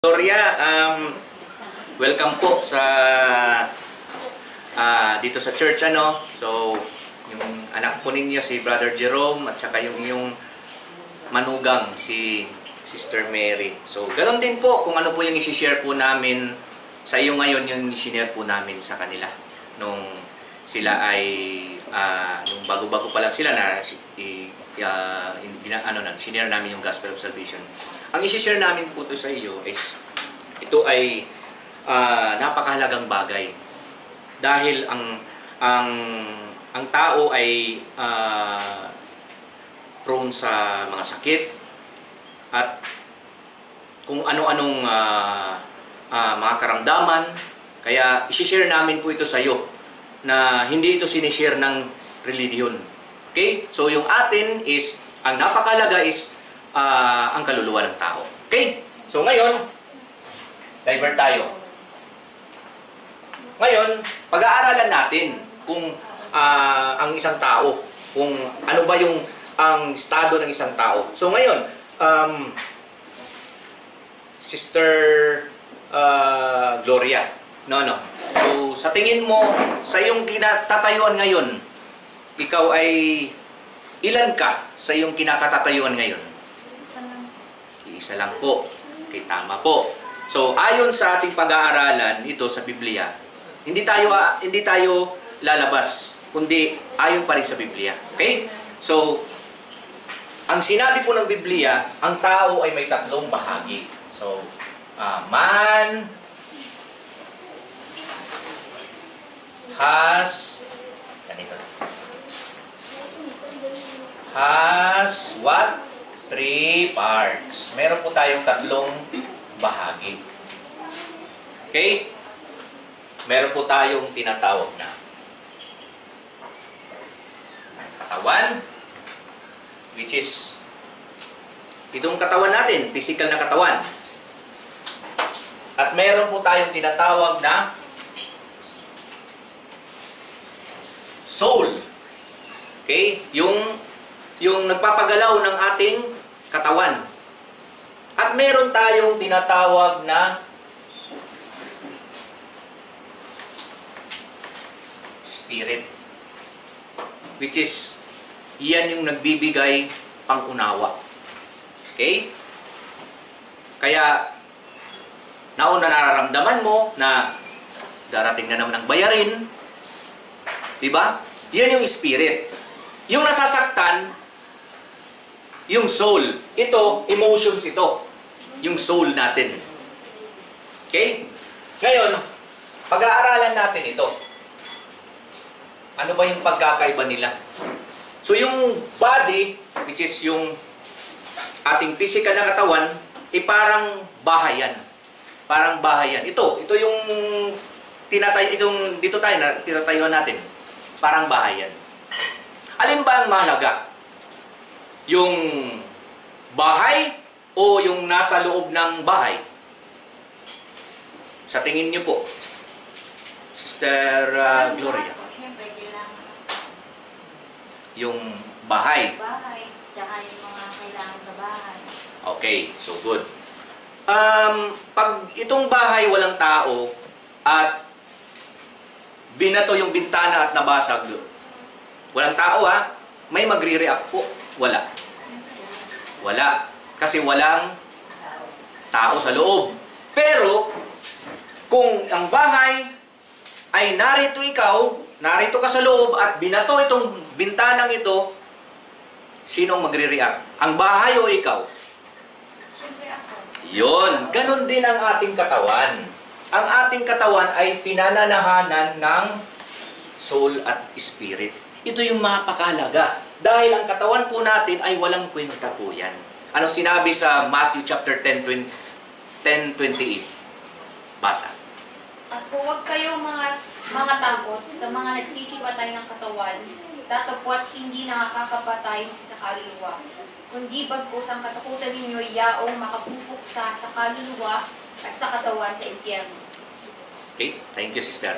Gloria, welcome po sa dito sa church So, yung anak po ninyo si Brother Jerome at saka yung iyong manugang si Sister Mary. So, ganoon din po kung ano po yung i-share po namin sa iyo ngayon, yung i-share po namin sa kanila nung sila ay nung bago-bago pa lang sila na share namin yung Gospel of Salvation. Ang i-share namin po to sa iyo is ito ay napakahalagang bagay dahil ang tao ay prone sa mga sakit at kung ano-anong mga karamdaman. Kaya i-share namin po ito sa iyo na hindi ito sinishare ng religion. Okay? So yung atin is, ang napakahalaga is ang kaluluwa ng tao. Okay? So ngayon, divert tayo. Ngayon, pag-aaralan natin kung ang isang tao, kung ano ba yung ang estado ng isang tao. So ngayon, Sister Gloria, So sa tingin mo, sa iyong kinatatayuan ngayon, ikaw ay ilan ka sa iyong kinakatatayuan ngayon? Isa lang po. Okay, tama po. So, ayon sa ating pag-aaralan ito sa Biblia, hindi tayo lalabas, kundi ayon pa rin sa Biblia. Okay? So, ang sinabi po ng Biblia, ang tao ay may tatlong bahagi. So, man has what? 3 parts. Meron po tayong tatlong bahagi. Okay? Meron po tayong tinatawag na katawan, which is itong katawan natin, physical na katawan. At meron po tayong tinatawag na soul. Okay? Yung nagpapagalaw ng ating katawan. At meron tayong tinatawag na spirit, which is yan yung nagbibigay pang-unawa. Okay? Kaya nauna nararamdaman mo na darating na naman ang bayarin. Diba? Yan yung spirit. Yung nasasaktan, yung soul. Ito, emotions ito. Yung soul natin. Okay? Ngayon, pag-aaralan natin ito. Ano ba yung pagkakaiba nila? So, yung body, which is yung ating physical na katawan, parang bahayan. Parang bahayan. Ito yung dito tayo na tinatayuan natin. Parang bahayan. Alin ba ang mahalaga? Yung bahay o yung nasa loob ng bahay? Sa tingin niyo po, Sister Gloria. Siyempre, kailangan. Yung bahay. Bahay, tsaka yung mga kailangan sa bahay. Okay, so good. Pag itong bahay walang tao at binato yung bintana at nabasag, walang tao may magre-react po. Wala. Wala. Kasi walang tao sa loob. Pero, kung ang bahay ay narito ka sa loob at binato itong bintanang ito, sinong magre-react? Ang bahay o ikaw? Siyempre ako. Yun. Ganon din ang ating katawan. Ang ating katawan ay pinananahanan ng soul at spirit. Ito yung mapakahalaga. Dahil ang katawan po natin ay walang kwenta po yan. Anong sinabi sa Matthew chapter 10:28? Basa. At huwag kayo mga takot sa mga nagsisipatay ng katawan, datapwat hindi nakakapatay sa kaluluwa. Kundi bagkus ang katakutan ninyo yaong makapupuksa sa kaluluwa at sa katawan sa impyerno. Okay? Thank you, sister.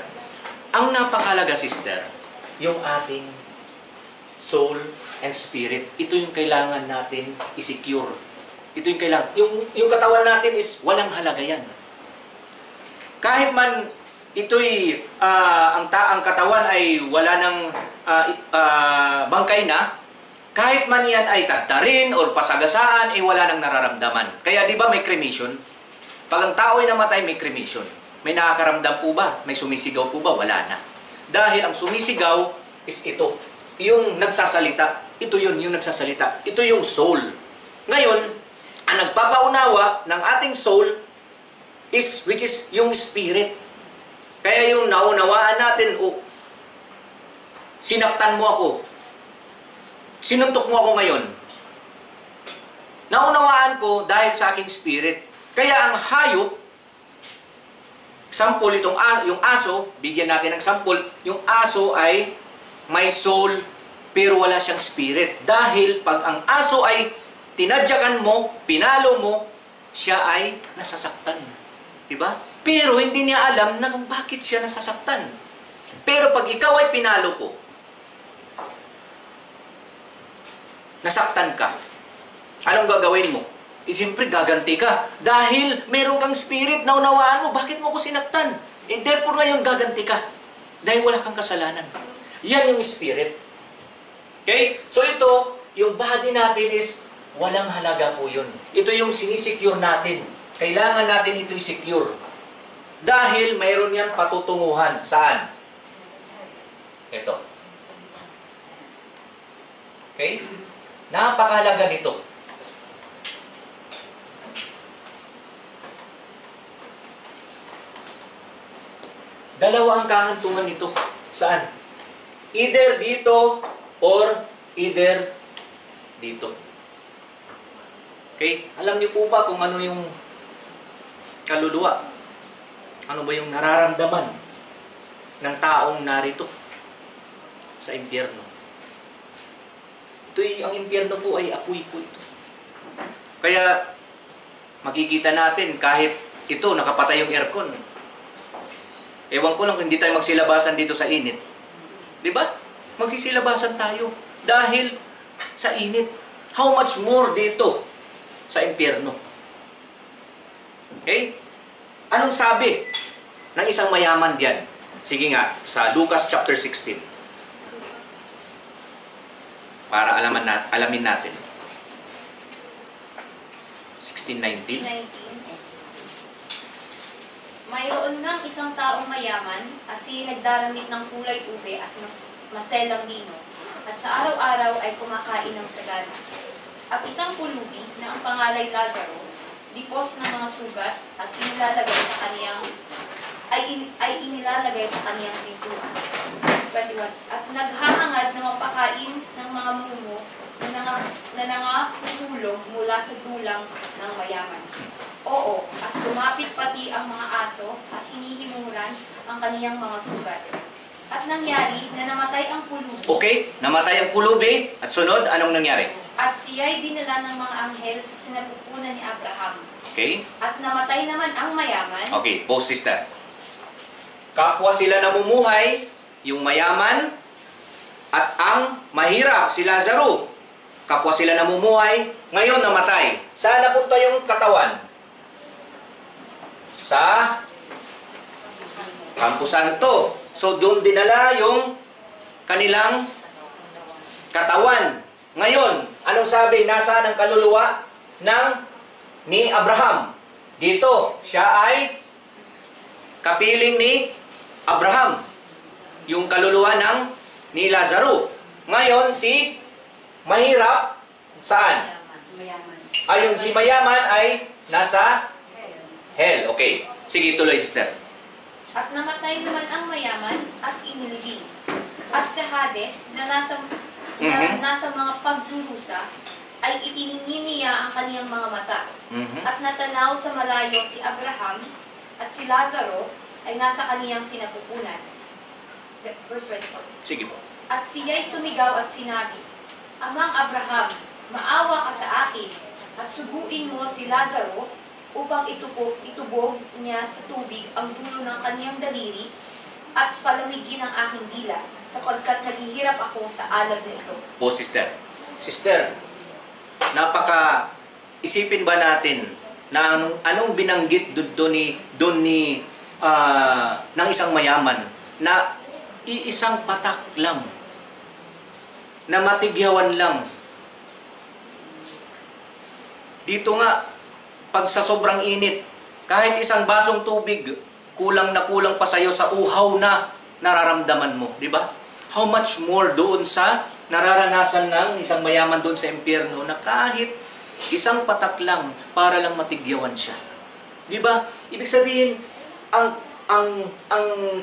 Ang napakahalaga, sister, yung ating soul and spirit, ito yung kailangan natin i-secure. Ito yung kailangan. Yung katawan natin is walang halaga yan. Kahit man ito'y ang katawan ay wala ng bangkay na, kahit man yan ay tagtarin or pasagasaan, ay wala nang nararamdaman. Kaya di ba may cremation? Pag ang tao ay namatay, may cremation. May nakakaramdam po ba? May sumisigaw po ba? Wala na. Dahil ang sumisigaw is ito. Yung nagsasalita. Ito yun, yung nagsasalita. Ito yung soul. Ngayon, ang nagpapaunawa ng ating soul is, which is yung spirit. Kaya yung naunawaan natin, sinaktan mo ako. Sinuntok mo ako ngayon. Naunawaan ko dahil sa aking spirit. Kaya ang hayop, example yung aso, bigyan natin ng example, yung aso ay may soul pero wala siyang spirit. Dahil pag ang aso ay tinadyakan mo, pinalo mo, siya ay nasasaktan. Diba? Pero hindi niya alam na kung bakit siya nasasaktan. Pero pag ikaw ay pinalo ko, nasaktan ka, anong gagawin mo? Siyempre gaganti ka. Dahil meron kang spirit na unawaan mo, bakit mo ko sinaktan? Therefore ngayon gaganti ka. Dahil wala kang kasalanan. Yan yung spirit. Okay? So ito, yung body natin is walang halaga po yun. Ito yung sinisecure natin. Kailangan natin ito i-secure. Dahil mayroon yan patutunguhan. Saan? Ito. Okay? Napakahalaga nito. Dalawa ang kahantungan nito. Saan? Either dito or either dito. Okay? Alam niyo po ba kung ano yung kaluluwa? Ano ba yung nararamdaman ng taong narito sa impyerno? Ang impyerno po ay apoy po ito. Kaya makikita natin kahit ito nakapatay yung aircon. Ewan ko lang kung hindi tayo magsilabasan dito sa init. Di ba? Magsisilabasan tayo dahil sa init. How much more dito sa impyerno? Okay? Anong sabi ng isang mayaman diyan? Sige nga, sa Lucas chapter 16. Para alamin natin. 16:19. 19. Mayroon ng isang taong mayaman at siya nagdaramit ng kulay ube at maselang lino at sa araw-araw ay kumakain ng sagana. At isang pulubi na ang pangalay Lazaro, dipos ng mga sugat at inilalagay sa kaniyang pintuan. 21. At naghahangad na mapakain ng mga mumo na nangahuhulog mula sa dulang ng mayaman. Oo, at lumapit pati ang mga aso at hinihimuran ang kaniyang mga sugat. At nangyari na namatay ang pulubi. Okay, namatay ang pulubi. At sunod, anong nangyari? At siya'y dinala ng mga anghel sa sinapupunan ni Abraham. Okay. At namatay naman ang mayaman. Okay, pause sister. Kapwa sila namumuhay, yung mayaman, at ang mahirap, si Lazaro. Kapwa sila namumuhay, ngayon namatay. Saan napunta yung katawan? Sa Campo Santo. So, doon dinala yung kanilang katawan. Ngayon, anong sabi? Nasaan ang kaluluwa ni Abraham? Dito, siya ay kapiling ni Abraham. Yung kaluluwa ni Lazaro. Ngayon, si mahirap, saan? Ayun, si mayaman ay nasa hell. Okay. Sige, tuloy, sister. At namatay naman ang mayaman at inilibing. At sa Hades na nasa mga pagdurusa ay itiningin niya ang kaniyang mga mata. At natanaw sa malayo si Abraham at si Lazaro ay nasa kaniyang sinapupunan. Verse 24. Sige po. At siya'y sumigaw at sinabi, Amang Abraham, maawa ka sa akin at suguin mo si Lazaro upang itubog niya sa tubig ang dulo ng kaniyang daliri at palamigin ang aking dila sapagkat naghihirap ako sa alab na ito. Po, sister. Sister, napaka isipin ba natin na anong binanggit doon ni ng isang mayaman na iisang patak lang, na matigyawan lang. Dito nga, pag sa sobrang init, kahit isang basong tubig, kulang na kulang pa sa'yo sa uhaw na nararamdaman mo, di ba? How much more doon sa nararanasan ng isang mayaman doon sa impyerno na kahit isang patak lang para lang matigyawan siya. Di ba? Ibig sabihin, ang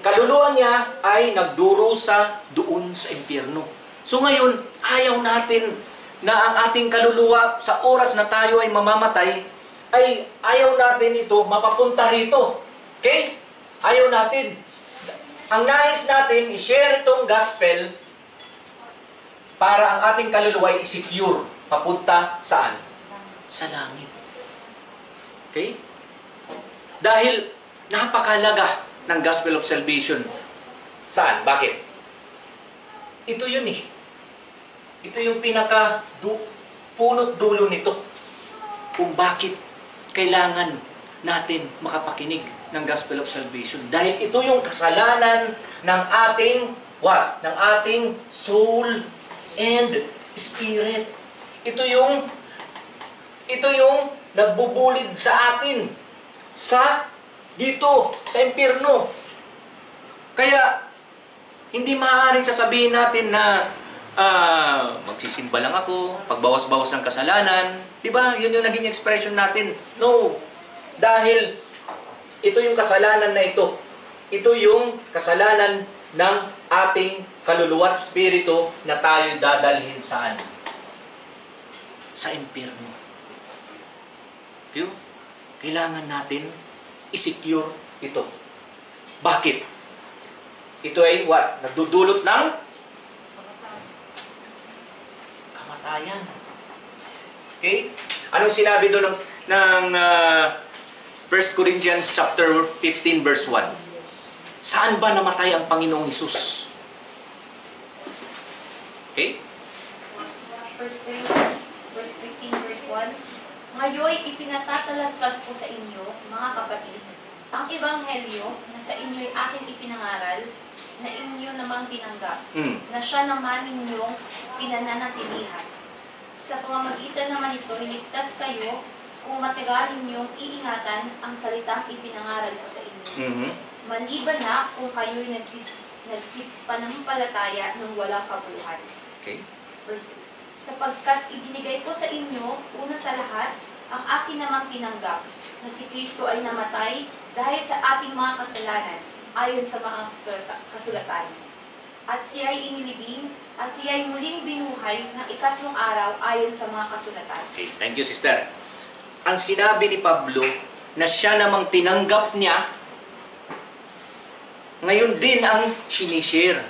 kaluluwa niya ay nagdurusa doon sa impyerno. So ngayon, ayaw natin na ang ating kaluluwa sa oras na tayo ay mamamatay, ay ayaw natin ito mapapunta rito. Okay? Ayaw natin. Ang nais natin, i-share itong gospel para ang ating kaluluwa ay secure. Papunta saan? Sa langit. Okay? Dahil napakalaga ng gospel of salvation. Saan? Bakit? Ito yun eh. Ito yung punot dulo nito. Kung bakit kailangan natin makapakinig ng gospel of salvation. Dahil ito yung kasalanan ng ating what? Ng ating soul and spirit. Ito yung nagbubulid sa atin dito sa impyerno. Kaya hindi maaaring sasabihin natin na magsisimba lang ako, pagbawas-bawas ng kasalanan. Di ba? Yun yung naging expression natin. No. Dahil ito yung kasalanan na ito. Ito yung kasalanan ng ating kaluluwa at spirito na tayo dadalhin saan? Sa impyerno. Kailangan natin i-secure ito. Bakit? Ito ay what? Nagdudulot ng kamatayan. Okay? Anong sinabi doon ng 1 Corinthians chapter 15 verse 1? Saan ba namatay ang Panginoong Hesus? Okay? 1 Corinthians 15 verse 1. Ngayon, ipinatatalastas ko sa inyo, mga kapatid, ang ebanghelyo na sa inyo'y aking ipinangaral, na inyo namang tinanggap, na siya naman ninyong pinananatilihan. Sa pamamagitan naman ito, iligtas kayo kung matyaga ninyong iingatan ang salitang ipinangaral ko sa inyo. Maliban na kung kayo'y nagsipanampalataya ng walang kabuluhan. Okay. Verse 3. Sapagkat ibinigay ko sa inyo, una sa lahat, ang akin namang tinanggap, na si Kristo ay namatay dahil sa ating mga kasalanan, ayon sa mga kasulatan. At siya ay inilibing, at siya ay muling binuhay ng ikatlong araw ayon sa mga kasulatan. Okay. Thank you, sister. Ang sinabi ni Pablo na siya namang tinanggap niya, ngayon din ang sinishare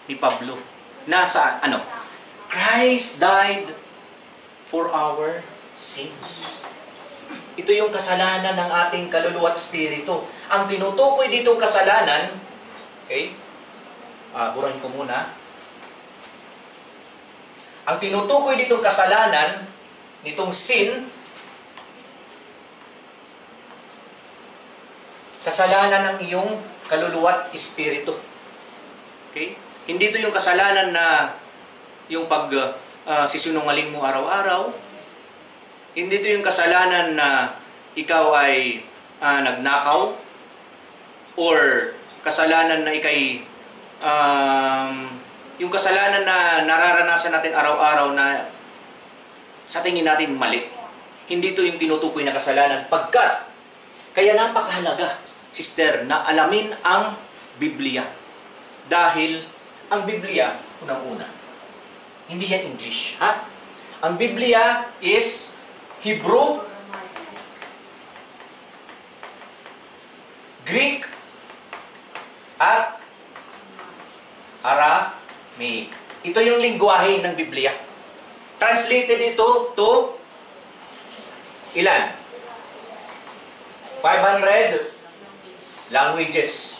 ni Pablo. Nasa ano? Christ died for our sins. Ito yung kasalanan ng ating kaluluwa at spirito. Ang tinutukoy ditong kasalanan, okay? Burahin ko muna. Ang tinutukoy ditong kasalanan, nitong sin, kasalanan ng iyong kaluluwa at espiritu. Okay? Hindi ito yung kasalanan na yung sisinungaling mo araw-araw. Hindi ito yung kasalanan na ikaw ay nagnakaw, or kasalanan na ikay yung kasalanan na nararanasan natin araw-araw na sa tingin natin mali. Hindi ito yung tinutukoy na kasalanan. Kaya napakahalaga, sister, na alamin ang Biblia. Dahil ang Biblia, unang-una, hindi yan English. Ha? Ang Biblia is Hebrew, Greek, at Aramaic. Ito yung lingwahe ng Biblia. Translated ito to ilan? 500 languages.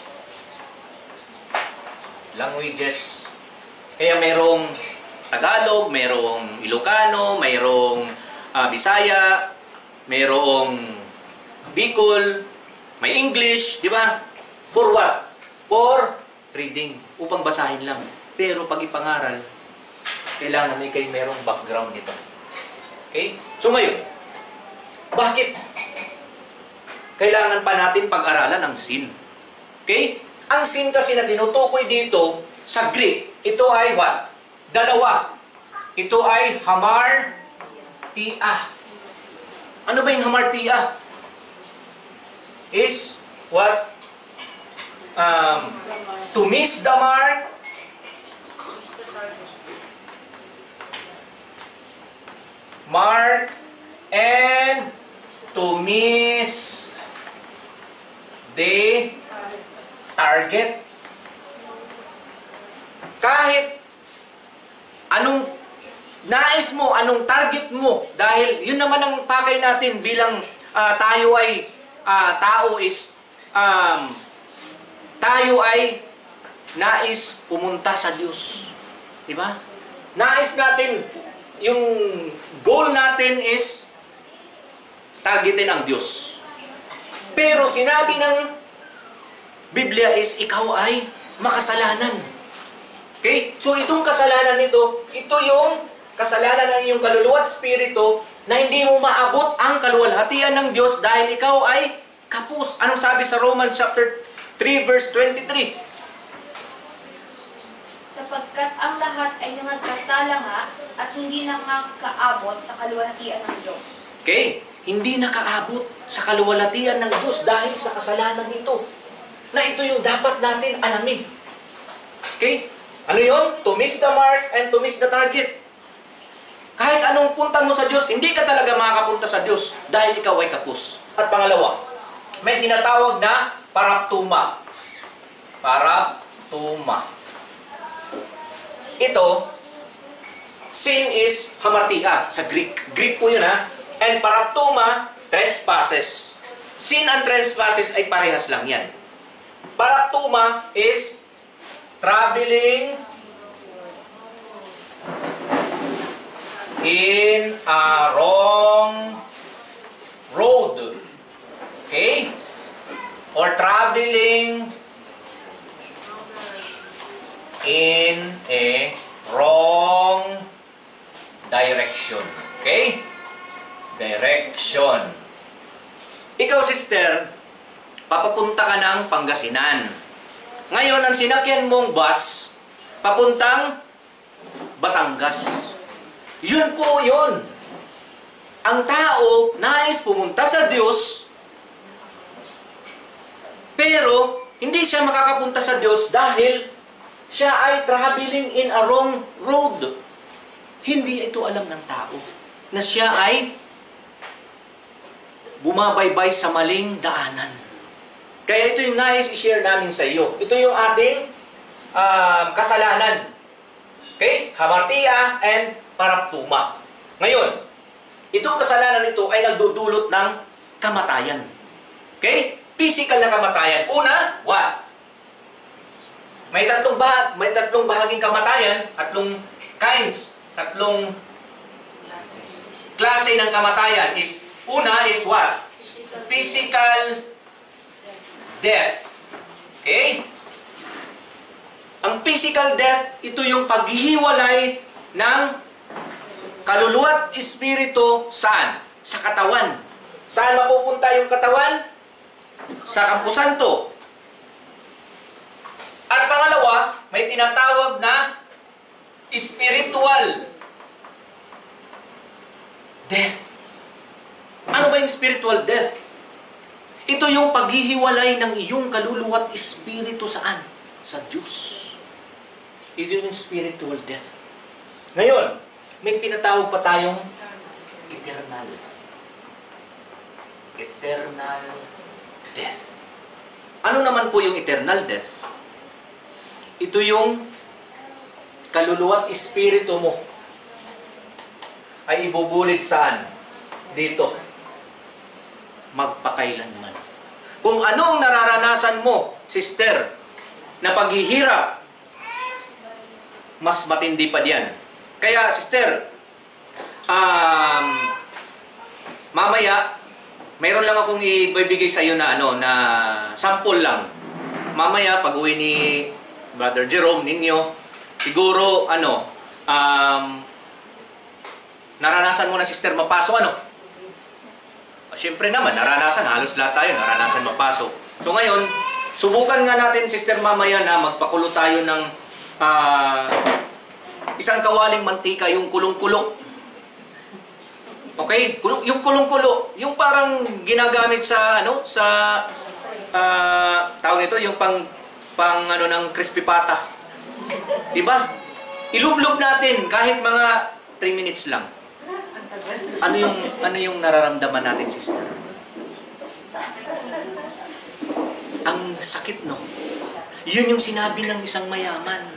Kaya mayroong Tagalog, mayroong Ilocano, mayroong Bisaya, mayroong Bicol, may English, di ba? For what? For reading, upang basahin lang. Pero pag ipangaral, kailangan may kayo mayroong background nito. Okay? So ngayon, bakit kailangan pa natin pag-aralan ang sin? Okay? Ang sin kasi na tinutukoy dito sa Greek, ito ay what? Dalawa. Ito ay hamartia. Ano ba yung hamartia? Is what? To miss the mark. Mark and to miss the target. Kahit anong nais mo, anong target mo, dahil yun naman ang pakay natin bilang tayo ay tayo ay nais pumunta sa Diyos. Diba? Nais natin, yung goal natin is targetin ang Diyos. Pero sinabi ng Biblia is ikaw ay makasalanan. Okay? So itong kasalanan nito, ito yung kasalanan ng iyong kaluluwa at spirito na hindi mo maabot ang kaluwalhatian ng Diyos dahil ikaw ay kapos. Anong sabi sa Romans chapter 3 verse 23? Sapagkat ang lahat ay nagkasala nga at hindi nakakaabot sa kaluwalhatian ng Diyos. Okay? Hindi nakaabot sa kaluwalhatian ng Diyos dahil sa kasalanan nito. Na ito yung dapat natin alamin. Okay? Ano yun? To miss the mark and to miss the target. Kahit anong puntan mo sa Diyos, hindi ka talaga makakapunta sa Diyos dahil ikaw ay kapos. At pangalawa, may tinatawag na paraptuma. Paraptuma. Ito, sin is hamartia sa Greek. Greek po yun ha. And paraptuma, trespasses. Sin and trespasses ay parehas lang yan. Paraptuma is traveling in a wrong road. Okay? Or traveling in a wrong direction. Okay? Direction. Ikaw, sister, papapunta ka ng Pangasinan. Ngayon, ang sinakyan mong bus, papuntang Batangas. Yun po yun. Ang tao nais pumunta sa Diyos, pero hindi siya makakapunta sa Diyos dahil siya ay traveling in a wrong road. Hindi ito alam ng tao na siya ay bumabaybay sa maling daanan. Kaya ito yung nais i-share namin sa iyo. Ito yung ating kasalanan. Okay? Hamartia and paraptuma. Ngayon, itong kasalanan ito ay nagdudulot ng kamatayan. Okay? Physical na kamatayan. Una, what? May tatlong bahaging kamatayan, tatlong kinds, tatlong klase ng kamatayan is, una is what? Physical death. Okay? Ang physical death, ito yung paghihiwalay ng kaluluwa at espiritu saan? Sa katawan. Saan mapupunta yung katawan? Sa Kampo Santo. At pangalawa, may tinatawag na spiritual death. Ano ba yung spiritual death? Ito yung paghihiwalay ng iyong kaluluwa at espiritu saan? Sa Diyos. Ito yung spiritual death. Ngayon, may pinatawag pa tayong eternal. Eternal death. Ano naman po yung eternal death? Ito yung kaluluwa at espiritu mo ay ibubulid saan? Dito. Magpakailanman. Kung ano ang nararanasan mo, sister, na paghihirap, mas matindi pa diyan. Kaya, sister, mamaya, mayroon lang akong ibibigay sa iyo na na sample lang. Mamaya pag uwi ni Brother Jerome ninyo, siguro naranasan mo na Sister mapaso Siyempre naman, naranasan, halos lahat tayo naranasan mapaso. So ngayon, subukan nga natin Sister mamaya na magpakulo tayo ng isang kawaling mantika, yung kulong-kulo. Okay? Yung kulong-kulo, yung parang ginagamit sa tawag nito, yung pang ng crispy pata. 'Di ba? Ilublob natin kahit mga 3 minutes lang. Ano yung nararamdaman natin, sister? Ang sakit, no? Yun yung sinabi ng isang mayaman.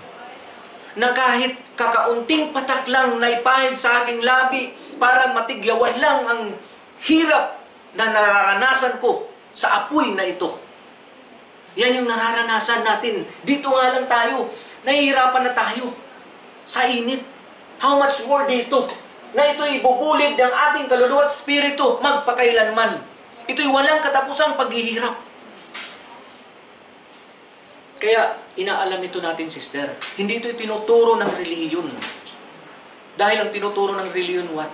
Na kahit kakaunting patak lang na ipahid sa aking labi para matigyawan lang ang hirap na nararanasan ko sa apoy na ito. Yan yung nararanasan natin. Dito nga lang tayo. Nahihirapan na tayo sa init. How much more dito? Na ito'y bubulid ng ating kaluluwa at spirito magpakailanman. Ito'y walang katapusang paghihirap. Kaya, inaalam ito natin, sister. Hindi ito'y tinuturo ng reliyon. Dahil ang tinuturo ng reliyon, what?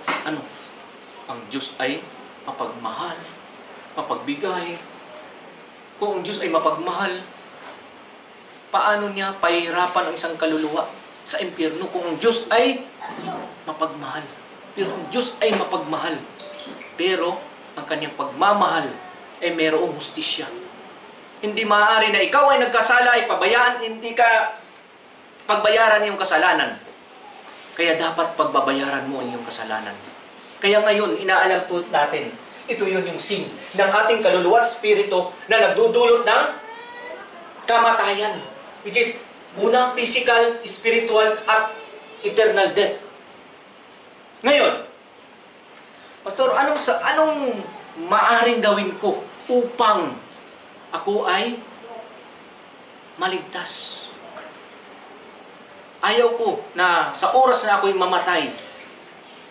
Ang Diyos ay mapagmahal, mapagbigay. Kung ang Diyos ay mapagmahal, paano niya pahihirapan ang isang kaluluwa sa impyerno kung ang Diyos ay mapagmahal? Pero ang Diyos ay mapagmahal. Pero ang kanyang pagmamahal ay mayroong hustisya. Hindi maaari na ikaw ay nagkasala, ay pabayaan, hindi ka pagbayaran iyong kasalanan. Kaya dapat pagbabayaran mo ang iyong kasalanan. Kaya ngayon, inaalam po natin, ito yun yung sin ng ating kaluluwa at spirito na nagdudulot ng kamatayan. Which is, unang physical, spiritual, at eternal death. Ngayon, Pastor, anong maaring gawin ko upang ako ay maligtas? Ayaw ko na sa oras na ako'y mamatay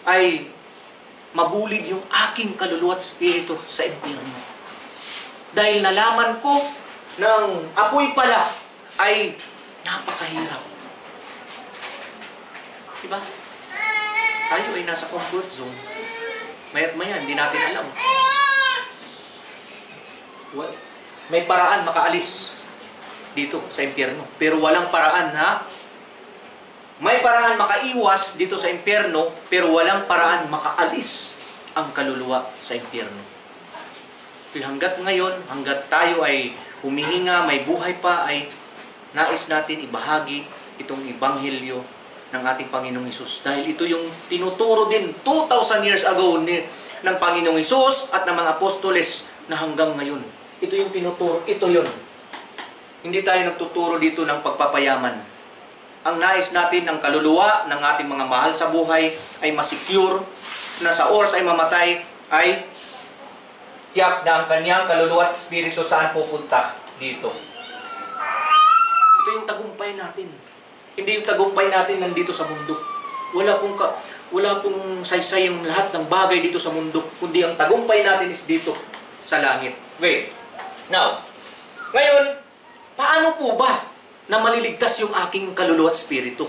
ay mabulid yung aking kaluluwa at spirito sa impyerno. Dahil nalaman ko ng apoy pala ay napakahirap. Diba? Tayo ay nasa comfort zone. Maya't maya, hindi natin alam. May paraan makaalis dito sa impyerno. Pero walang paraan may paraan makaiwas dito sa impyerno, pero walang paraan makaalis ang kaluluwa sa impyerno. Hanggat ngayon, hanggat tayo ay humihinga, may buhay pa, ay nais natin ibahagi itong Ebanghelyo ng ating Panginoong Hesus. Dahil ito yung tinuturo din 2,000 years ago ng Panginoong Hesus at ng mga apostoles na hanggang ngayon. Ito yung tinuturo, ito yun. Hindi tayo nagtuturo dito ng pagpapayaman. Ang nais natin ng kaluluwa ng ating mga mahal sa buhay ay masecure, na sa oras ay mamatay, ay tiyak na ang kanyang kaluluwa at spirito saan pupunta dito. Ito yung tagumpay natin. Hindi yung tagumpay natin nandito sa mundo. Wala pong saysay yung lahat ng bagay dito sa mundo, kundi ang tagumpay natin is dito sa langit. Wait. Now, ngayon, paano po ba na maliligtas yung aking kaluluwa at spirito?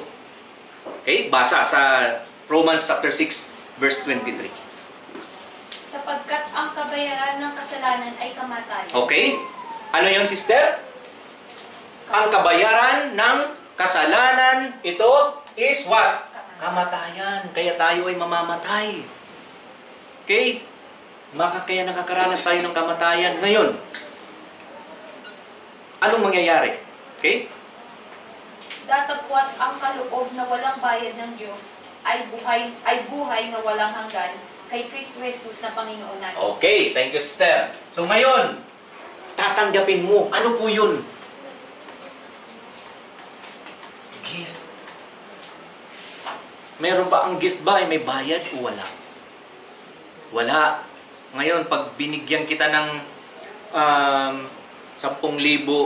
Okay, basa sa Romans chapter 6, verse 23. Sapagkat ang kabayaran ng kasalanan ay kamatayan. Okay? Ano yun, sister? Ang kabayaran ng kasalanan, ito is what? Kamatayan. Kaya tayo ay mamamatay. Okay? Kaya nakakaranas tayo ng kamatayan. Ngayon, anong mangyayari? Okay? Datapwat ang kaloob na walang bayad ng Diyos ay buhay na walang hanggan kay Kristo Jesus na Panginoon natin. Okay, thank you, sister. So ngayon, tatanggapin mo. Ano po yun? Gift. Meron ba ang gift ba ay may bayad o wala? Wala. Ngayon, pag binigyan kita ng 10,000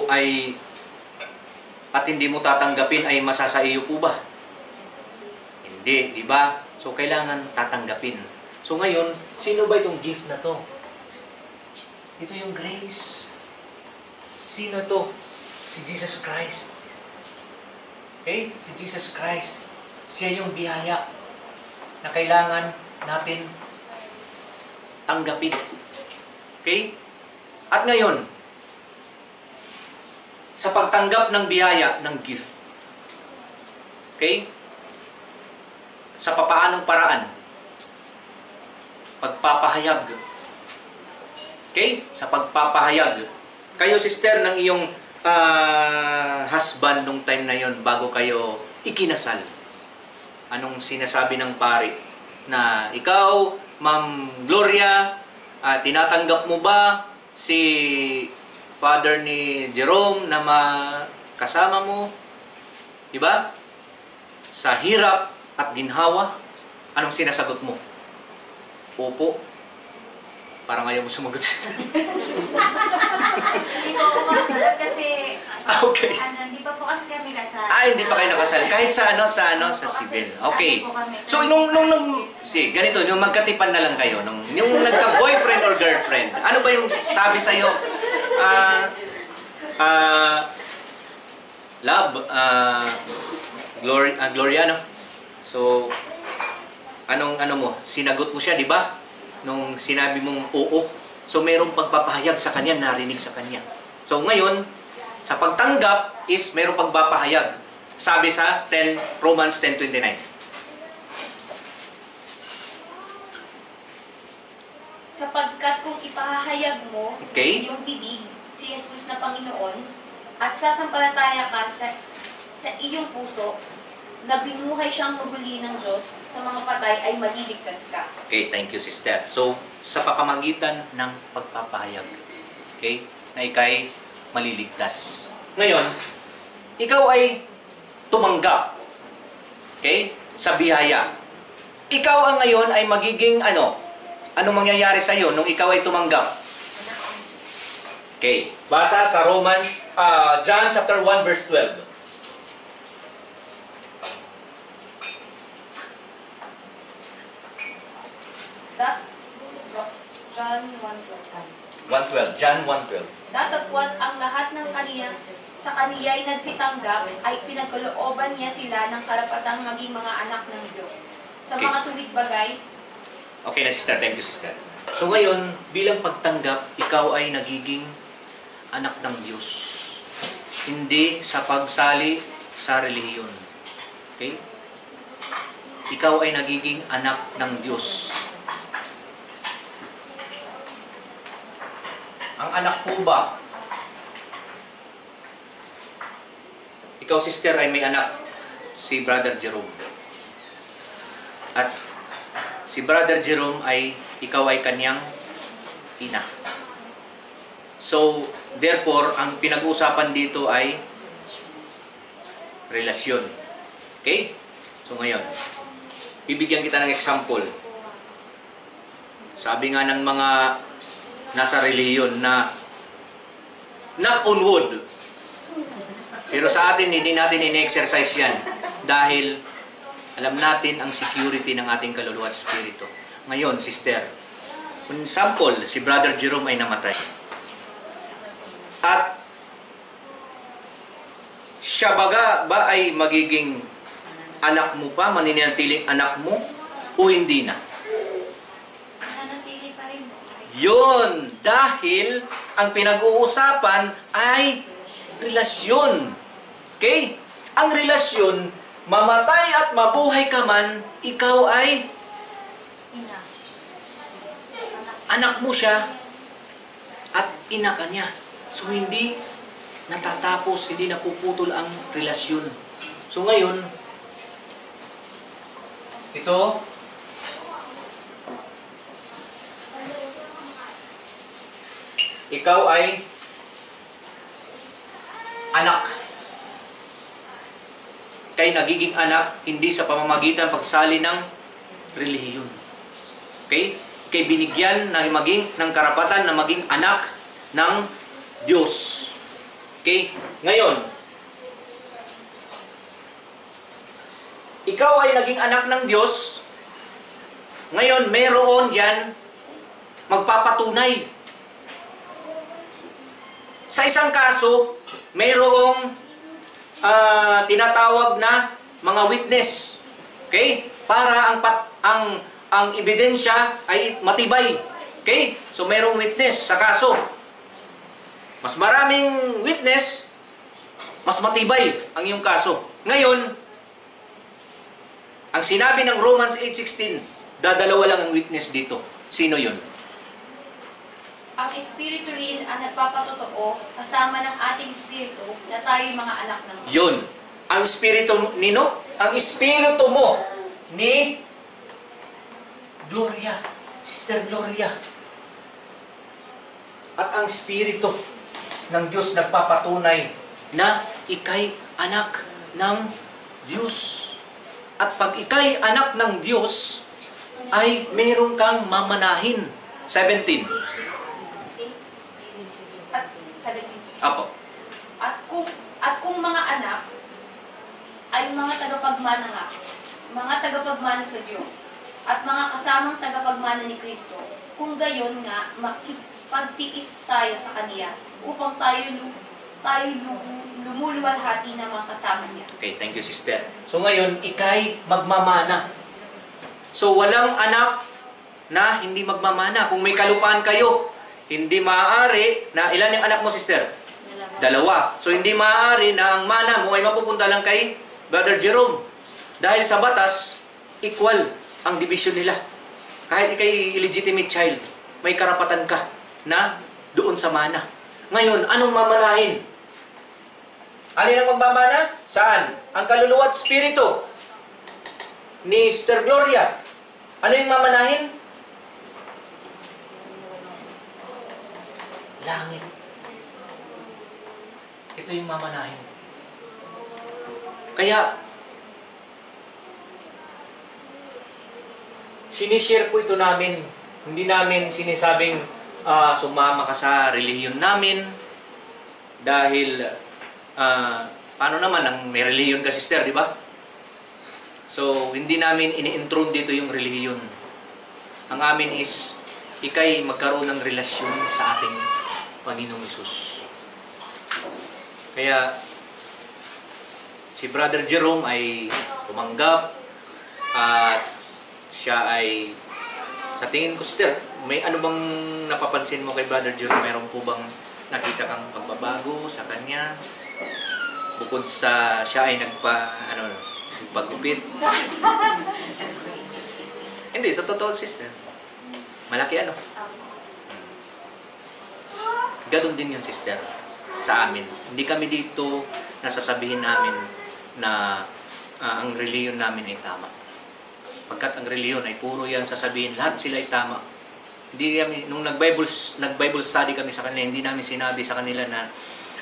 ay at hindi mo tatanggapin, ay masasaiyo po ba? Hindi, di ba? So, kailangan tatanggapin. So ngayon, sino ba itong gift na to? Ito yung grace. Sino to? Si Jesus Christ. Okay? Si Jesus Christ. Siya yung biyaya na kailangan natin tanggapin. Okay? At ngayon, sa pagtanggap ng biyaya ng gift, okay? Sa papaanong paraan? Pagpapahayag. Okay? Sa pagpapahayag. Kayo, sister, ng iyong husband nung time na yon bago kayo ikinasal. Anong sinasabi ng pari? Na ikaw, Ma'am Gloria, tinatanggap mo ba si father ni Jerome na kasama mo? Diba? Sa hirap at ginhawa, anong sinasagot mo? Opo. Parang ayaw mo sumagot. Hindi po ako kasal kasi Okay. hindi pa po kasi kami kasal. Hindi pa kayo nakasal. Kahit sa sa civil. Okay. So, ganito, yung magkatipan na lang kayo, yung nagka-boyfriend or girlfriend, ano ba yung sabi sa'yo? Love, Gloria, no? So, ano mo? Sinagot mo siya, di ba? Nung sinabi mong oo. So, mayroong pagpapahayag sa kanya, narinig sa kanya. So, ngayon, sa pagtanggap is mayroong pagpapahayag. Sabi sa Romans 10:29. Sapagkat kung ipahahayag mo Okay. iyong bibig si Jesus na Panginoon at sasampalataya ka sa iyong puso na binuhay siyang muli ng Diyos sa mga patay ay maliligtas ka. Okay, thank you, sister. So, sa pamamagitan ng pagpapahayag, okay, na ikay maliligtas. Ngayon, ikaw ay tumanggap, okay, sa biyaya. Ikaw ang ngayon ay magiging ano? Anong mangyayari sa iyo nung ikaw ay tumanggap? Okay, basa sa John chapter 1 verse 12. John 1:12. 1:12. John 1:12. Datapwat ang lahat ng sa kaniya'y nagsitanggap ay pinagkalooban niya sila ng karapatang maging mga anak ng Diyos. Sa Okay. mga tuwid bagay, Okay na, sister. Thank you, sister. So ngayon, bilang pagtanggap, ikaw ay nagiging anak ng Diyos. Hindi sa pagsali sa relihiyon. Okay? Ikaw ay nagiging anak ng Diyos. Ang anak po ba? Ikaw, sister, ay may anak. Si Brother Jerome. At si Brother Jerome ikaw ay kanyang ina. So, therefore, ang pinag-uusapan dito ay relasyon. Okay? So, ngayon, bibigyan kita ng example. Sabi nga ng mga nasa reliyon na knock on wood. Pero sa atin, hindi natin in-exercise yan. Dahil alam natin ang security ng ating kaluluwa at spirito. Ngayon, sister, for example, si Brother Jerome ay namatay. At siya ba ay magiging anak mo pa, maninatiling anak mo, o hindi na? Nananatili pa rin. Yun! Dahil ang pinag-uusapan ay relasyon. Okay? Ang relasyon, mamatay at mabuhay ka man, ikaw ay Ina. anak mo siya at ina ka niya. So, hindi natatapos, hindi napuputol ang relasyon. So, ngayon, ito, ikaw ay anak. Kay nagiging anak, hindi sa pamamagitan pagsali ng relihiyon. Okay? Kay binigyan na maging ng karapatan na maging anak ng Diyos. Okay? Ngayon, ikaw ay naging anak ng Diyos, Ngayon, meron dyan magpapatunay. Sa isang kaso, mayroong tinatawag na mga witness. Okay? Para ang ebidensya ay matibay. Okay? So mayroong witness sa kaso. Mas maraming witness, mas matibay ang iyong kaso. Ngayon, ang sinabi ng Romans 8:16, dadalawa lang ang witness dito. Sino yun? Ang Espiritu rin ang nagpapatotoo kasama ng ating Espiritu na tayo'y mga anak ng Diyos. Yun. Ang Espiritu nino? Ang Espiritu mo ni Gloria. Sister Gloria. At ang Espiritu ng Diyos nagpapatunay na ikay anak ng Diyos. At pag ikay anak ng Diyos, ay meron kang mamanahin. 17. At 17. Apo. At kung mga anak ay mga tagapagmana nga, mga tagapagmana sa Diyos, at mga kasamang tagapagmana ni Kristo, kung gayon nga, makipagtiis tayo sa Kaniya upang tayo lumuluwalhati ng mga kasama niya. Okay, thank you, sister. So ngayon, ikay magmamana. So walang anak na hindi magmamana. Kung may kalupaan kayo, hindi maaari na ilan yung anak mo, sister? Dalawa. So hindi maaari na ang mana mo ay mapupunta lang kay Brother Jerome. Dahil sa batas, equal ang division nila. Kahit ikay illegitimate child, may karapatan ka na doon sa mana. Ngayon, anong mamanahin? Alin ang magmamana? Saan? Ang kaluluwa at spirito ni Sister Gloria. Ano yung mamanahin? Langit. Ito yung mamanahin. Kaya, sinishare po ito namin. Hindi namin sinisabing sumama ka sa relihiyon namin dahil paano naman ang may relihiyon ka, sister, di ba? So, hindi namin ini-intron dito yung relihiyon. Ang amin is ikay magkaroon ng relasyon sa ating Panginoong Hesus. Kaya si Brother Jerome ay tumanggap at siya ay, sa tingin ko, sister, may ano bang napapansin mo kay Brother Jerome? Meron po bang nakita kang pagbabago sa kanya? Bukod sa siya ay nagpagupit. Hindi, sa totoo, sister. Malaki ano? Ganun din yun, sister, sa amin. Hindi kami dito nasasabihin namin na ang reliyon namin ay tama. Pagkat ang reliyon ay puro yan sasabihin, lahat sila ay tama. Hindi kami, nung nag-Bible study kami sa kanila, hindi namin sinabi sa kanila na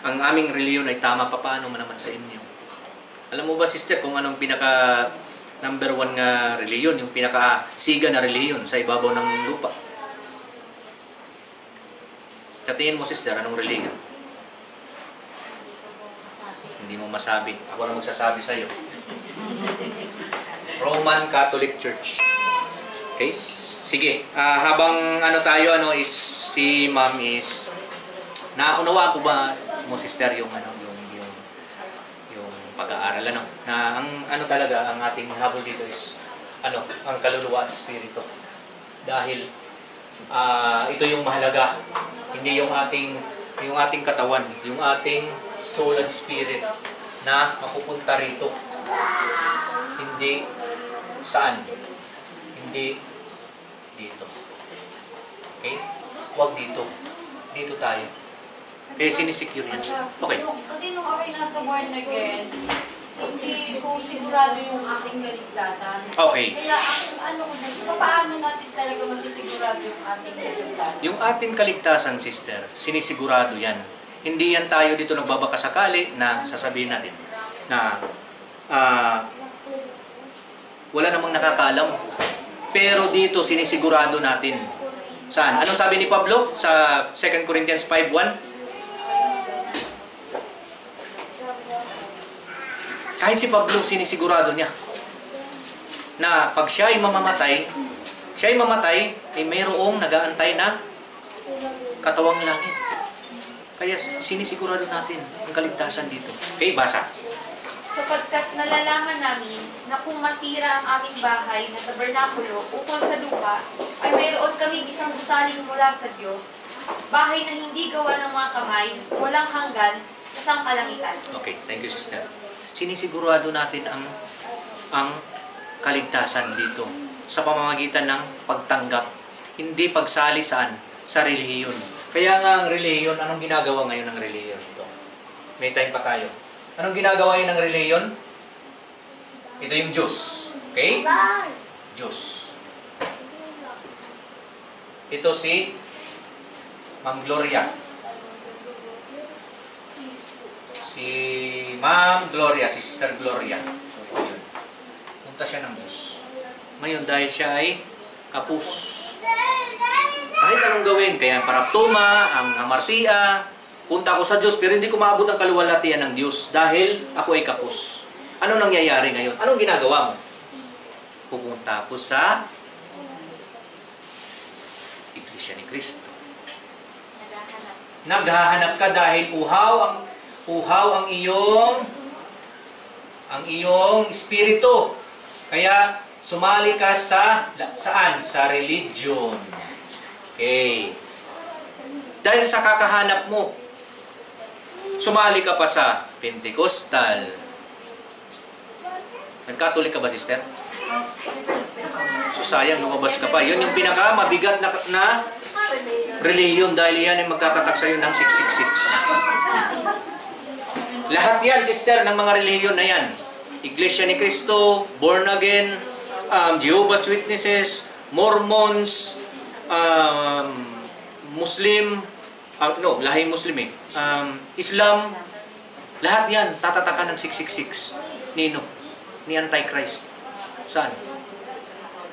ang aming reliyon ay tama, paano man naman sa inyo. Alam mo ba, sister, kung anong pinaka number 1 nga reliyon, yung pinaka siga na reliyon sa ibabaw ng lupa? Sa tingin mo, sister, anong reliyon? Hindi mo masabi. Ako na magsasabi sa'yo. Roman Catholic Church. Okay? Sige. Habang is si ma'am is naunawaan ko ba mo, sister, yung pag-aaral na ang talaga ang ating habol dito is ang kaluluwa at spirito. Dahil ito yung mahalaga, hindi yung ating katawan, yung ating soul and spirit na mapupunta rito. Hindi saan? Hindi dito. Okay? Huwag dito. Dito tayo. Sinisecure yan. Okay. Kasi nung ako'y nasa born again, hindi ko sigurado yung aking kaligtasan. Okay. Kaya paano natin talaga masisigurado yung ating kaligtasan? Yung ating kaligtasan, sister, sinisigurado yan. Hindi yan tayo dito nagbabakasakali na sasabihin natin na wala namang nakakaalam. Pero dito sinisigurado natin. Saan? Anong sabi ni Pablo sa 2 Corinthians 5:1? Kahit si Pablo, sinisigurado niya na pag siya ay mamamatay, siya ay mamatay, ay mayroong nag-aantay na katawang langit. Kaya sinisigurado natin ang kaligtasan dito. Okay, basa. Sapagkat nalalaman namin na kung masira ang aming bahay na tabernakulo ukol sa lupa, ay mayroon kaming isang gusaling mula sa Diyos, bahay na hindi gawa ng mga kamay, walang hanggan, sa sangkalangitan. Okay, thank you, sister. Sinisigurado natin ang kaligtasan dito sa pamamagitan ng pagtanggap, hindi pagsali saan? Sa relihiyon. Kaya nga ang relihiyon, anong ginagawa ngayon ng relihiyon ito? May time pa tayo. Anong ginagawa yun ng relihiyon? Ito yung Diyos. Okay? Diyos. Ito si Ma'am Gloria. Si Ma'am Gloria, si Sister Gloria. So ito yun. Punta siya ng Diyos. Ngayon dahil siya ay kapus. Kahit anong gawin, kaya ang paraptuma, ang amartia, punta ako sa Diyos pero hindi ko maabot ang kaluwalhatian ng Diyos dahil ako ay kapus. Ano nangyayari ngayon? Anong ginagawa mo? Pupunta ako sa Iglesia ni Cristo. Naghahanap ka dahil uhaw ang iyong espiritu. Kaya sumali ka saan? Sa religion. Okay. Dahil sa kakahanap mo, sumali ka pa sa Pentecostal. Nag-Catholic ka ba, sister? So sayang, lumabas ka pa. Yun yung pinaka-mabigat na relihiyon dahil yan ay magtatatak sa'yo ng 666. Lahat yan, sister, ng mga relihiyon na yan. Iglesia ni Cristo, Born Again, Jehovah's Witnesses, Mormons, Muslim, lahing Muslim Islam, lahat yan, tatatakan ng 666. Nino? Ni Antichrist. Saan?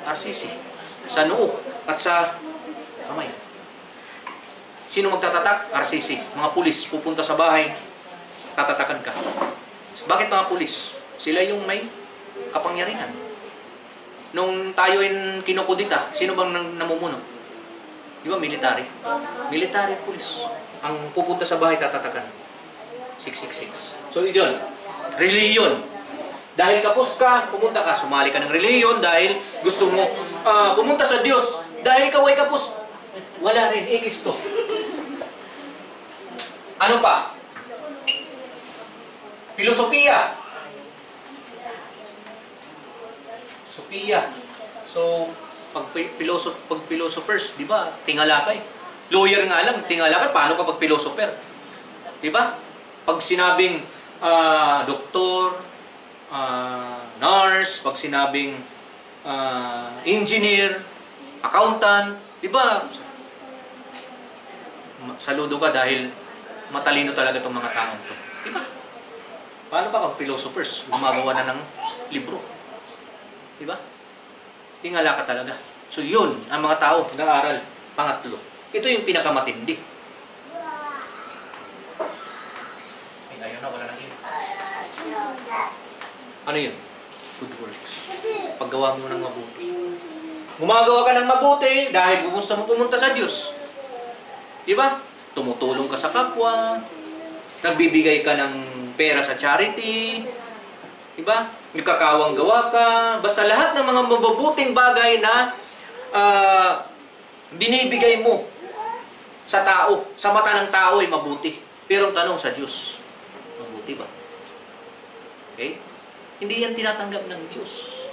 RCC. Sa noo at sa kamay. Sino magtatatak? RCC. Mga pulis, pupunta sa bahay, tatatakan ka. Bakit mga pulis? Sila yung may kapangyarihan. Nung tayo ay kinukudita, sino bang namumuno? Di ba, military? Military at pulis. Ang pupunta sa bahay, tatatakan. 666. So, yun. Reliyon. Dahil kapos ka, pumunta ka, sumali ka ng reliyon dahil gusto mo pumunta sa Diyos. Dahil ikaw ay kapos, wala rin, ikis to. Ano pa? Filosofiya. Sophia. So, pag philosophers, di ba, tingala ka eh. Lawyer nga lang, tingala ka, paano ka pag philosopher? Di ba? Pag sinabing doktor, nurse, pag sinabing engineer, accountant, di ba? Saludo ka dahil matalino talaga itong mga taong to. Di ba? Paano pa pag philosophers gumagawa na ng libro? Di ba? Tingala ka talaga. So yun, ang mga tao nag-aaral. Pangatlo. Ito yung pinakamatindi. Ay, ayun na, wala nang yun. Ano yun? Good works. Paggawa mo ng mabuti. Gumagawa ka ng mabuti dahil gusto mo pumunta sa Diyos. Di ba? Tumutulong ka sa kapwa. Nagbibigay ka ng pera sa charity. Di ba? Nagkakawang gawa ka. Basta lahat ng mga mabubuting bagay na binibigay mo sa tao, sa mata ng tao ay mabuti. Pero ang tanong sa Diyos, mabuti ba? Okay? Hindi yan tinatanggap ng Diyos.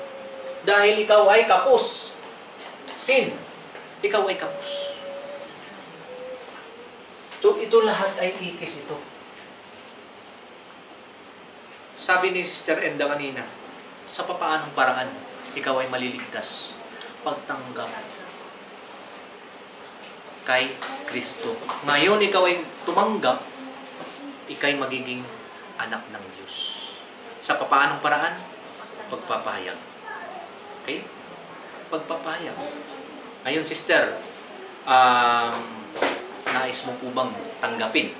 Dahil ikaw ay kapos. Sin. Ikaw ay kapos. So, ito lahat ay ikis ito. Sabi ni Sister Enda kanina, sa papaanong paraan, ikaw ay maliligtas. Pagtanggap kay Kristo. Ngayon, ikaw ay tumanggap, ikay magiging anak ng Diyos. Sa papaanong paraan? Pagpapahayag. Okay? Pagpapahayag. Ngayon, sister, nais mo po bang tanggapin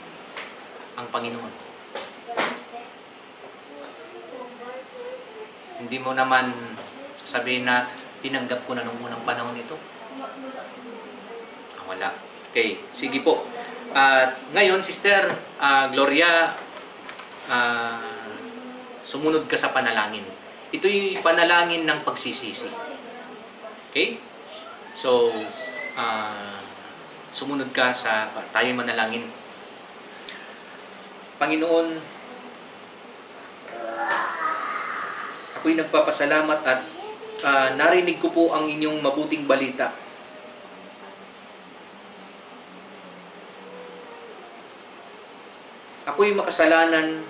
ang Panginoon? Hindi mo naman sasabihin na tinanggap ko na nung unang panahon ito? Wala. Okay, sige po. At ngayon, Sister Gloria, sumunod ka sa panalangin. Ito'y panalangin ng pagsisisi. Okay? So, sumunod ka sa tayo manalangin. Panginoon, ako'y nagpapasalamat at narinig ko po ang inyong mabuting balita. Ako'y makasalanan,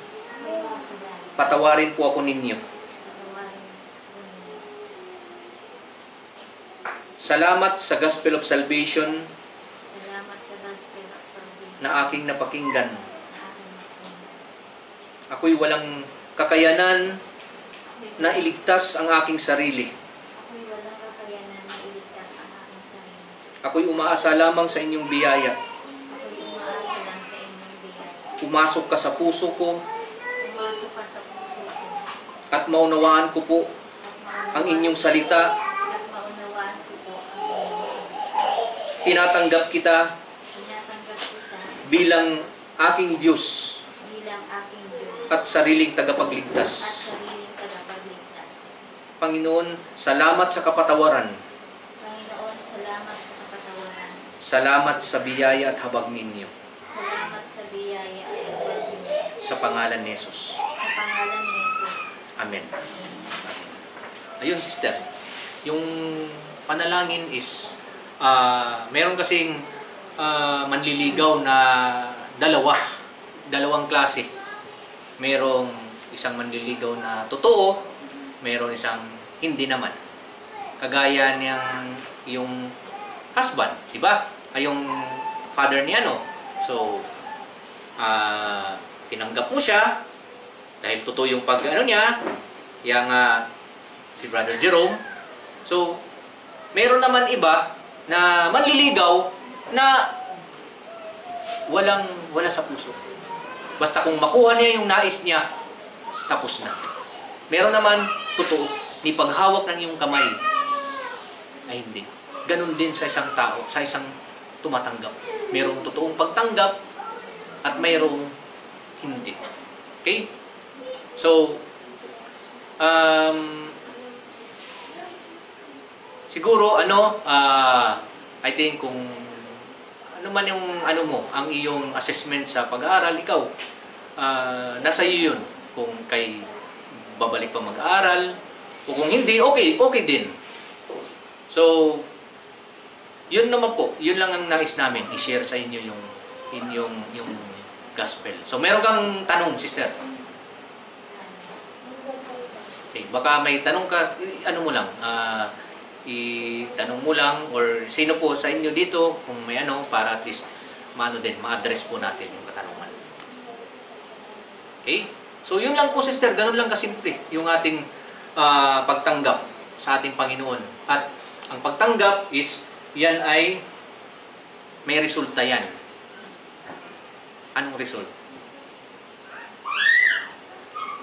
patawarin po ako ninyo. Salamat sa Gospel of Salvation na aking napakinggan. Ako'y walang kakayanan na iligtas ang aking sarili. Ako'y umaasa lamang sa inyong biyaya. Pumasok ka sa puso ko at maunawaan ko po ang inyong salita. Tinatanggap kita bilang aking Diyos at sariling tagapagligtas. Panginoon, salamat sa kapatawaran. Salamat sa biyaya at habag ninyo. Sa pangalan ni Jesus. Amen. Ayun, sister. Yung panalangin is, meron kasing manliligaw na dalawang klase. Merong isang manliligaw na totoo, meron isang hindi naman. Kagaya niyang yung husband, di ba? Ay yung father niya, no? So, tinanggap mo siya dahil totoo yung pag-ano niya, yung si Brother Jerome. So, meron naman iba na manliligaw na wala sa puso. Basta kung makuha niya yung nais niya, tapos na. Meron naman totoo, ni paghawak ng iyong kamay ay hindi. Ganun din sa isang tao, sa isang tumatanggap. Mayroong totoong pagtanggap at mayroong hindi. Okay? So, siguro, I think kung ano man yung ang iyong assessment sa pag-aaral, ikaw, nasa iyo yun. Kung kay babalik pa mag-aaral, o kung hindi, okay din. So, yun naman po, yun lang ang nais namin, i-share sa inyo yung gospel. So, meron kang tanong, sister? Okay, baka may tanong ka, mo lang, itanong mo lang, or sino po sa inyo dito, kung may para at least, ma-address po natin yung katanungan. Okay? So, yun lang po, sister, ganun lang kasimple, yung ating pagtanggap sa ating Panginoon. At, ang pagtanggap is, yan ay may resulta yan. Anong result?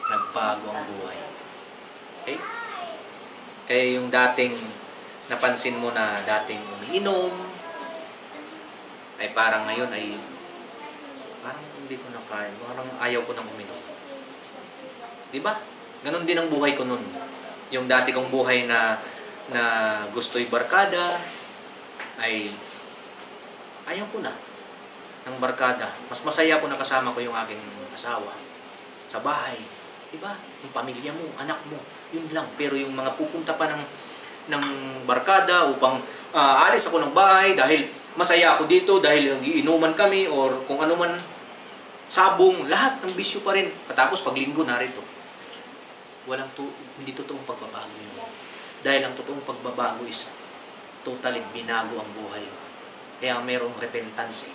Nagbago ang buhay. Okay? Kaya yung dating napansin mo na dating umiinom, ay parang ngayon ay parang hindi ko na kaya, parang ayaw ko nang uminom. Diba? Ganon din ang buhay ko nun. Yung dati kong buhay na gusto'y barkada, ay ayaw ko na ng barkada. Mas masaya ko na kasama ko yung aking asawa sa bahay. Diba? Yung pamilya mo, anak mo, yun lang. Pero yung mga pupunta pa ng barkada upang alis ako ng bahay dahil masaya ako dito, dahil iinuman kami or kung ano man, sabong, lahat ng bisyo pa rin. Katapos pag linggo narito. Hindi totoong pagbabago yun. Dahil ang totoong pagbabago is totally binago ang buhay. Kaya merong repentance.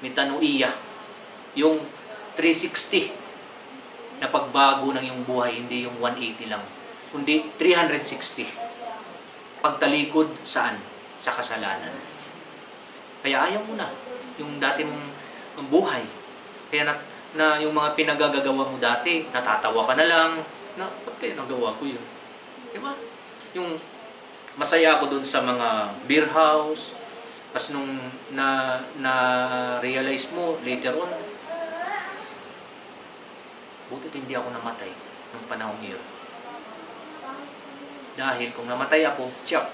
Metanoia. Yung 360 na pagbago ng iyong buhay, hindi yung 180 lang. Kundi 360. Pagtalikod saan? Sa kasalanan. Kaya ayaw mo na yung dati mong buhay. Kaya na yung mga pinagagagawa mo dati, natatawa ka na lang, ba't kaya nagawa ko yun? Diba? Yung masaya ako dun sa mga beer house. Tapos nung na-realize mo later on, butit hindi ako namatay nung panahon yun. Dahil kung namatay ako, tiyak.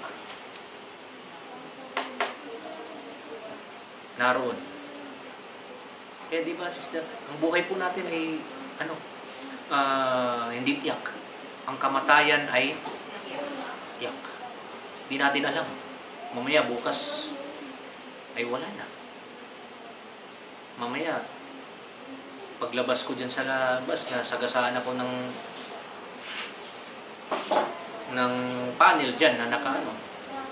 Naroon. Kaya di ba, sister, ang buhay po natin ay hindi tiyak. Ang kamatayan ay tiyak. Di natin alam. Mamaya bukas ay wala na. Mamaya paglabas ko dyan sa labas, nasagasaan ako ng panel dyan na nakaano.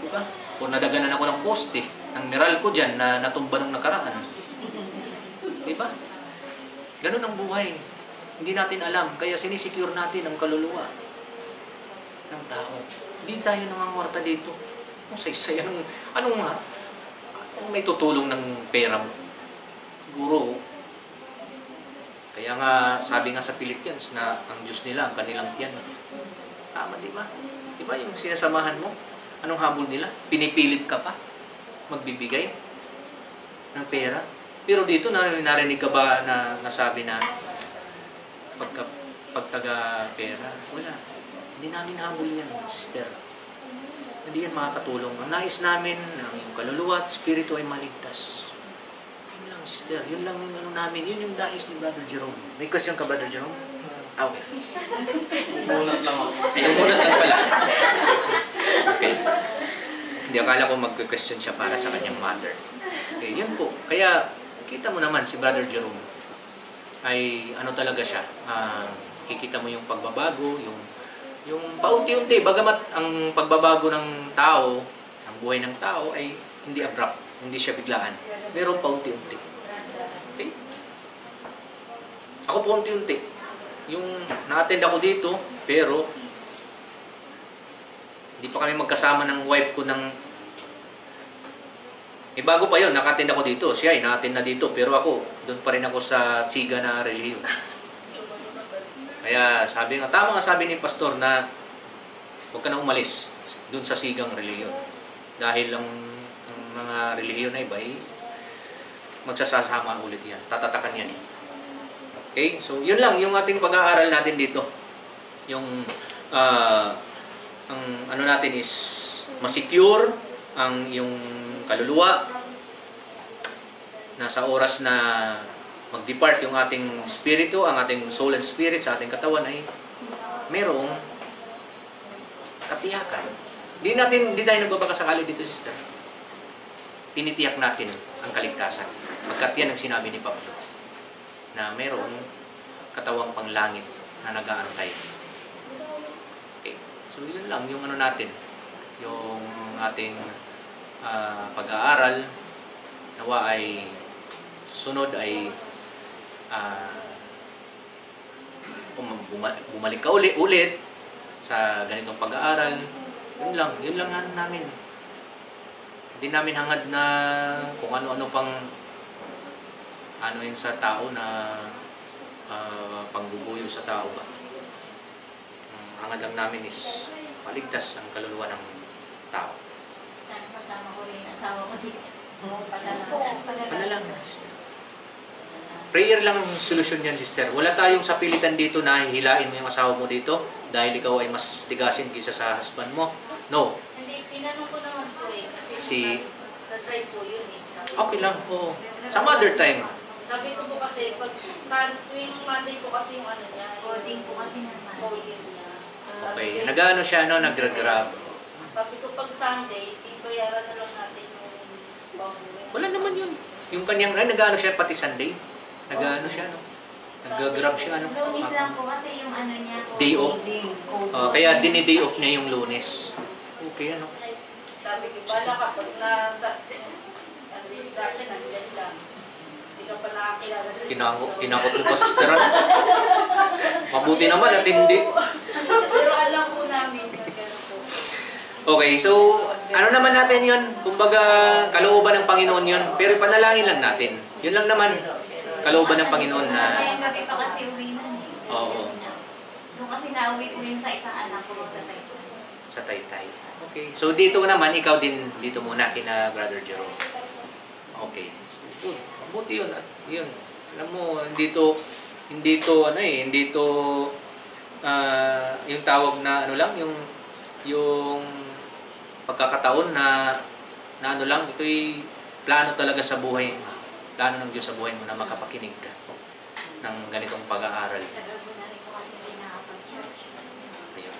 Diba? O nadaganan ako ng poste. Ang meral ko dyan na natumba ng nakaraan. Diba? Ganun ang buhay. Hindi natin alam. Kaya sinisecure natin ang kaluluwa ng tao. Hindi tayo nangangwarta dito. Kung saysay, anong may tutulong ng pera mo? Guro. Kaya nga, sabi nga sa Philippians na ang Diyos nila, ang kanilang tiyan. Tama, di ba? Di ba yung sinasamahan mo? Anong habol nila? Pinipilit ka pa magbibigay ng pera. Pero dito, narinig ka ba na nasabi na pagtaga pera? Wala. Hindi namin habol yan, sister. Hindi yan makakatulong. Ang nais namin, ang yung kaluluwa at spirito ay maligtas. Yun lang, sister. Yun lang yung namin. Yun yung nais ni Brother Jerome. May question ka, Brother Jerome? Okay. Munat lang ako. Ayun, munat lang pala. Okay. Hindi, akala ko mag-question siya para sa kanyang mother. Okay, yun po. Kaya, kita mo naman si Brother Jerome ay ano talaga siya. Kikita mo yung pagbabago, yung paunti-unti. Bagamat ang pagbabago ng tao, ang buhay ng tao ay hindi abrupt, hindi siya biglaan. Meron paunti-unti. Okay? Ako paunti-unti. Yung na-attend ako dito, pero hindi pa kami magkasama ng wife ko ng bago pa yun, naka-attend ako dito. Siya ay na-attend na dito, pero ako, doon pa rin ako sa siga na relihiyon. Kaya tama nga sabi ni Pastor na huwag ka na umalis doon sa sigang relihiyon. Dahil ang mga relihiyon na iba ay magsasasama ulit yan. Tatatakan yan. Okay? So, yun lang yung ating pag-aaral natin dito. Yung ang ano natin is ma-secure ang yung kaluluwa na sa oras na mag-depart yung ating spirito, ang ating soul and spirit sa ating katawan ay merong katiyakan. Hindi tayo nagbabakasakali dito, sister. Tinitiyak natin ang kaligtasan. Pagkat yan ang sinabi ni Pablo na merong katawang panglangit na nag-aantay. Okay. So, yun lang yung ano natin, yung ating pag-aaral. Nawa ay sunod ay bumalik ka ulit sa ganitong pag-aaral. Yun lang ano namin. Hindi namin hangad na kung ano-ano pang ano yun sa tao na pangguguyo sa tao ba. Ang hangad lang namin is paligtas ang kaluluwa ng tao. Saan kasama ko rin asawa ko dito? Panalangin. Prayer lang ang solusyon yan, sister. Wala tayong sapilitan dito na hihilain mo yung asawa mo dito dahil ikaw ay mas tigasin kaysa sa husband mo. No. Hindi, tinanong ko naman po eh. Si- Kasi na-try po yun eh. Okay lang. Oo. Some other time. Sabi ko po kasi, pag sa tuwing Monday po kasi yung ano niya. Coding po kasi naman. Coding niya. Okay. Nag-ano siya, nag-grab. Sabi ko pag Sunday, ibayaran na lang natin yung bangulin. Wala naman yun. Yung kanyang, nag-ano siya pati Sunday. Nag-ano siya, nag-grab siya, Lunes lang po kasi yung ano niya. Day off. Kaya dini-day off niya yung Lunes. Okay, ano? Sabi ko, bala ka pag ang disgrasya, nandiyan lang. Hindi ka pa nakakilala sa Tinakot mo pa, sister. Mabuti naman at hindi. Pero alam po namin na gano'n po. Okay, so ano naman natin yun? Kumbaga, kalooban ng Panginoon yun. Pero ipanalangin lang natin. Yun lang naman, kalooban ng Panginoon na... Ngayong gabi pa kasi uwi nun eh. Oo. Nung kasi nauwi ko yun sa isang anak ko. Sa Taytay. Okay. So dito naman, ikaw din dito muna kina Brother Jerome. Okay. So, good. Mabuti yun. At yun. Alam mo, hindi to yung tawag na ano lang, yung pagkakataon na ano lang, ito'y plano talaga sa buhay. Plano ng Diyos sa buhay mo na makapakinig ka ng ganitong pag-aaral. Ayun.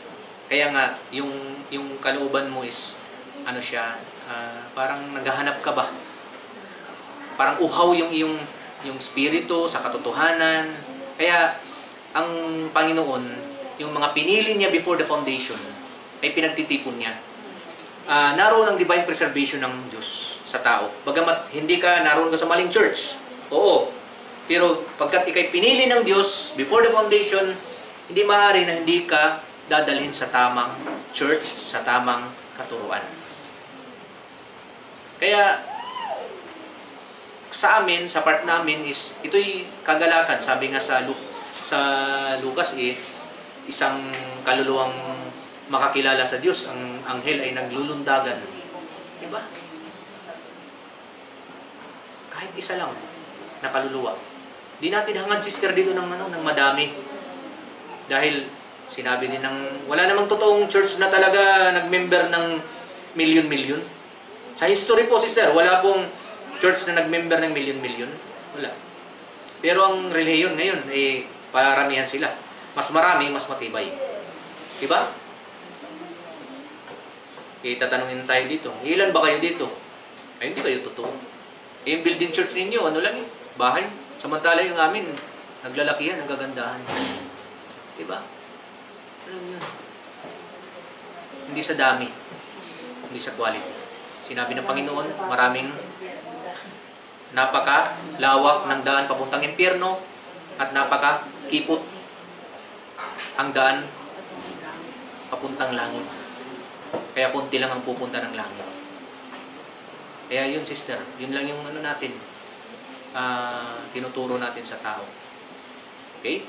Kaya nga, yung kalooban mo is, ano siya, parang naghahanap ka ba? Parang uhaw yung spirito sa katotohanan. Kaya, ang Panginoon, yung mga pinili niya before the foundation, ay pinagtitipon niya. Naroon ang divine preservation ng Diyos sa tao. Bagamat hindi ka naroon ka sa maling church. Oo. Pero pagkat ikay pinili ng Diyos before the foundation, hindi maaari na hindi ka dadalhin sa tamang church, sa tamang katuruan. Kaya sa amin, sa part namin is ito'y kagalakan. Sabi nga sa Lucas isang kaluluwang makakilala sa Diyos, ang anghel ay naglulundagan. Diba? Kahit isa lang na kaluluwa. Di natin hangad, sister, dito ng madami. Dahil sinabi din wala namang totoong church na talaga nag-member ng milyon-milyon. Sa history po, sister, wala pong church na nag-member ng milyon-milyon. Wala. Pero ang relihiyon ngayon, paramihan sila. Mas marami, mas matibay. Diba? Tatanungin tayo dito, ilan ba kayo dito? Ay, hindi kayo totoo. Yung building church ninyo, ano lang bahay. Samantala yung amin, naglalakihan, nagagandahan. Diba? Alam yun. Hindi sa dami, hindi sa quality. Sinabi ng Panginoon, maraming napaka-lawak ng daan papuntang impyerno at napaka-kipot ang daan papuntang langit. Kaya kunti lang ang pupunta ng langit. Kaya yun, sister, yun lang yung natin, tinuturo natin sa tao. Okay?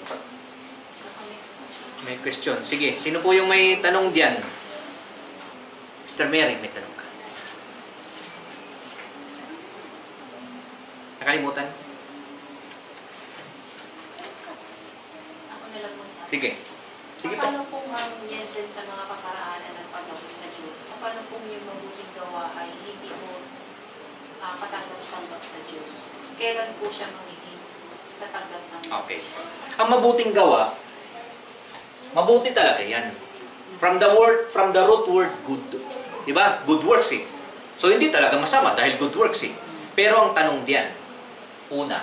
May question. Sige, sino po yung may tanong diyan? Sister Mary, may tanong ka. Nakalimutan? Ako na lang muna. Sige. Sige po. Paano kung yan dyan sa mga kaparaanan ng pag-abot sa Diyos? Paano kung yung mabuting gawa ay hindi mo katanggap-tanggap sa Diyos? Kailan po siya magiging katanggap-tanggap? Okay. Ang mabuting gawa, mabuti talaga yan. From the root word good. Diba? Good works eh. So hindi talaga masama dahil good works eh. Pero ang tanong diyan, una,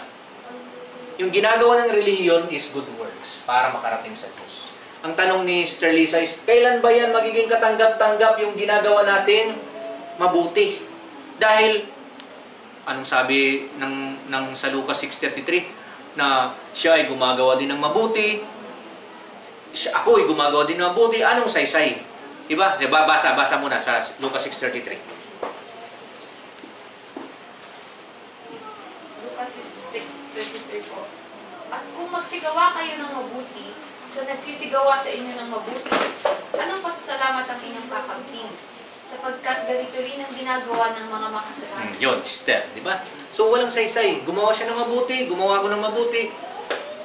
yung ginagawa ng relihiyon is good works para makarating sa Diyos. Ang tanong ni Sister Lisa is, kailan ba yan magiging katanggap-tanggap yung ginagawa natin mabuti? Dahil, anong sabi ng sa Lucas 6:33, na siya ay gumagawa din ng mabuti, ako ay gumagawa din ng mabuti, anong saysay? Diba? Basa muna sa Lucas 6:33. Lucas 6:33 po. At kung magsigawa kayo ng mabuti, sa nagsisigawa sa inyo ng mabuti, anong pasasalamat ang inyong kakamtin? Sapagkat ganito rin ang ginagawa ng mga makasalanan. Yun, sister, di ba? So, walang saysay. Gumawa siya ng mabuti, gumawa ko ng mabuti.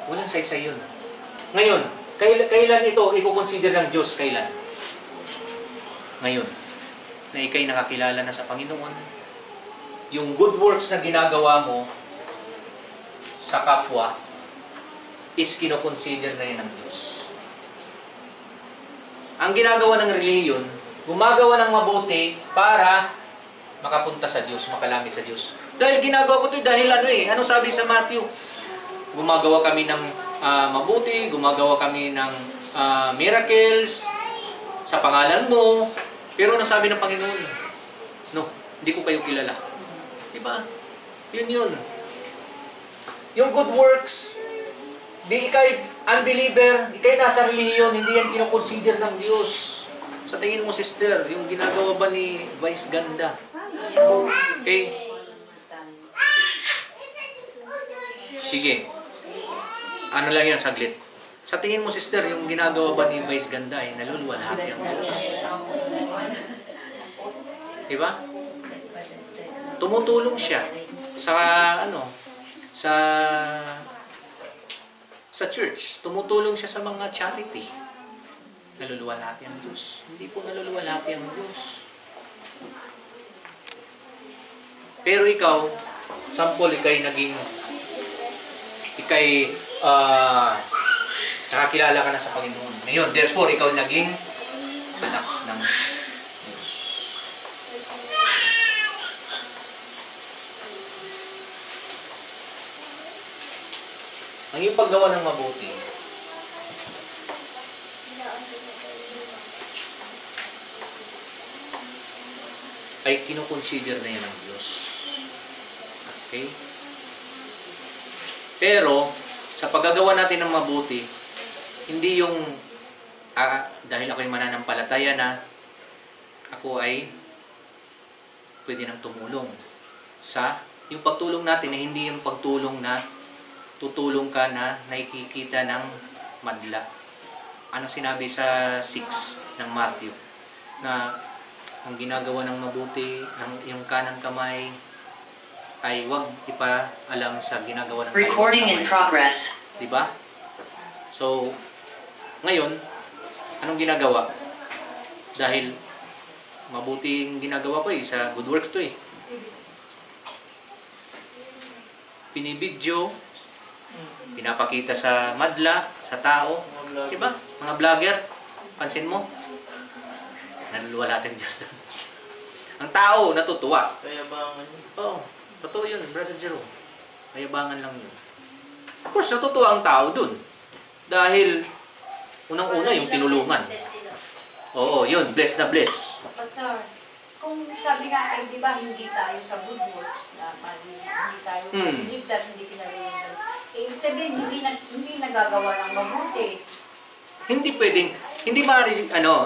Walang saysay yun. Ngayon, kailan ito i-consider ng Diyos? Kailan? Ngayon, na ikay nakakilala na sa Panginoon, yung good works na ginagawa mo sa kapwa is kinoconsider na yun ng Diyos. Ang ginagawa ng relihiyon, gumagawa ng mabuti para makapunta sa Diyos, makalami sa Diyos. Dahil ginagawa ko ito dahil ano sabi sa Matthew? Gumagawa kami ng mabuti, gumagawa kami ng miracles sa pangalan mo. Pero ano sabi ng Panginoon? No, hindi ko kayo kilala. Diba? Yun. Yung good works, di ikay unbeliever, ikay nasa relihiyon, hindi yan kinoconsider ng Diyos. Sa tingin mo, sister, yung ginagawa ba ni Vice Ganda? Okay? Sige. Ano lang yan, saglit. Sa tingin mo, sister, yung ginagawa ba ni Vice Ganda ay naluluwalhati ang Diyos? Diba? Tumutulong siya sa sa church. Tumutulong siya sa mga charity. Naluluwalhati ang Diyos. Hindi po naluluwalhati ang Diyos. Pero ikaw, sample, ikay nakakilala ka na sa Panginoon. Ngayon, therefore, ikaw naging anak ng Diyos. Ang iyong paggawa ng mabuti, ay kinukonsider na yan ng Diyos. Okay? Pero, sa paggagawa natin ng mabuti, hindi yung dahil ako'y mananampalataya na ako ay pwede nang tumulong sa yung pagtulong natin na hindi yung pagtulong na tutulong ka na nakikita ng madla. Anong sinabi sa 6 ng Matthew? Na ang ginagawa ng mabuti, yung kanang kamay, ay huwag ipaalam sa ginagawa ng Recording in progress. Diba? So, ngayon, anong ginagawa? Dahil mabuti yung ginagawa ko sa good works to Binibidyo, pinapakita sa madla, sa tao. Diba? Mga vlogger, pansin mo? Naluluwalhati ang Diyos. Ang tao, natutuwa. Kayabangan yun. Oo, totoo yun, Brother Jerome. Kayabangan lang yun. Of course, natutuwa ang tao dun. Dahil, unang-una, yung tinulungan. Oo, yun, bless na bless. Pastor, kung sabi nga ay di ba hindi tayo sa good works na hindi tayo ligtas, hindi kinalulungan. Ibig sabihin hindi nagagawa ng mabuti. Hindi pwedeng, hindi maaari,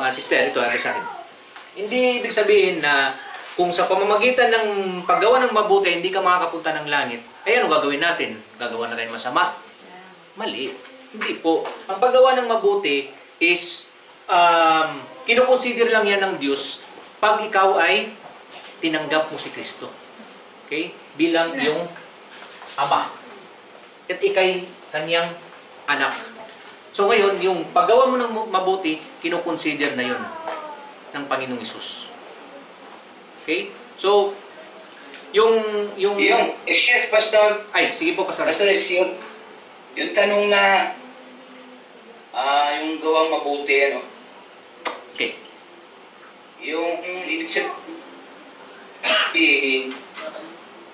sister, ito sa akin. Hindi ibig sabihin na kung sa pamamagitan ng paggawa ng mabuti, hindi ka makakapunta ng langit, ay ano gagawin natin? Gagawa na tayo masama? Mali. Hindi po. Ang paggawa ng mabuti is, kinukonsider lang yan ng Diyos pag ikaw ay tinanggap mo si Kristo. Okay? Bilang yung ama. At ikay kanyang anak. So ngayon, yung paggawa mo ng mabuti, kinukonsider na yun ng Panginoong Hesus. Okay? So, yung Chef, Pastor, ay, sige po, Pastor. Pastor, yung tanong na yung gawang mabuti, Okay. yung ibig sabihin,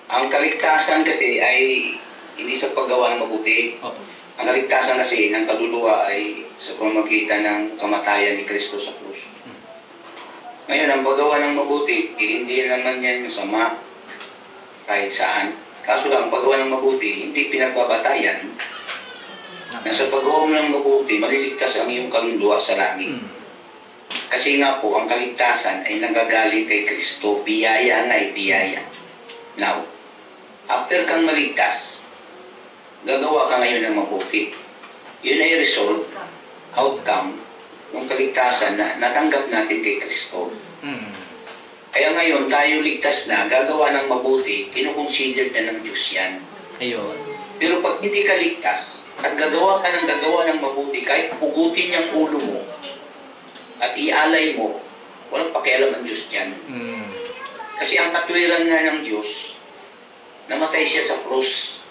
ang kaligtasan kasi ay hindi sa paggawa ng mabuti. Opo. Ang kaligtasan kasi ng kaluluwa ay sa pamamagitan ng kamatayan ni Kristo sa krus. Ngayon, ang paggawa ng mabuti, hindi naman yan masama kahit saan. Kaso lang, ang paggawa ng mabuti, hindi pinagbabatayan na sa paggawa mo ng mabuti, maliligtas ang iyong kaluluwa sa langit. Kasi nga po, ang kaligtasan ay nanggagaling kay Kristo, biyaya nga ay biyaya. Now, after kang maligtas, gagawa ka ngayon ng mabuti. Yun ay result, outcome, ng kaligtasan na natanggap natin kay Kristo. Kaya ngayon, tayo ligtas na, gagawa ng mabuti, kinukonsider na ng Diyos yan. Ayun. Pero pag hindi ka ligtas, at gagawa ka ng mabuti, kahit pugutin niyang ulo mo, at ialay mo, walang pakialam ang Diyos dyan. Kasi ang katwiran nga ng Diyos, namatay siya sa krus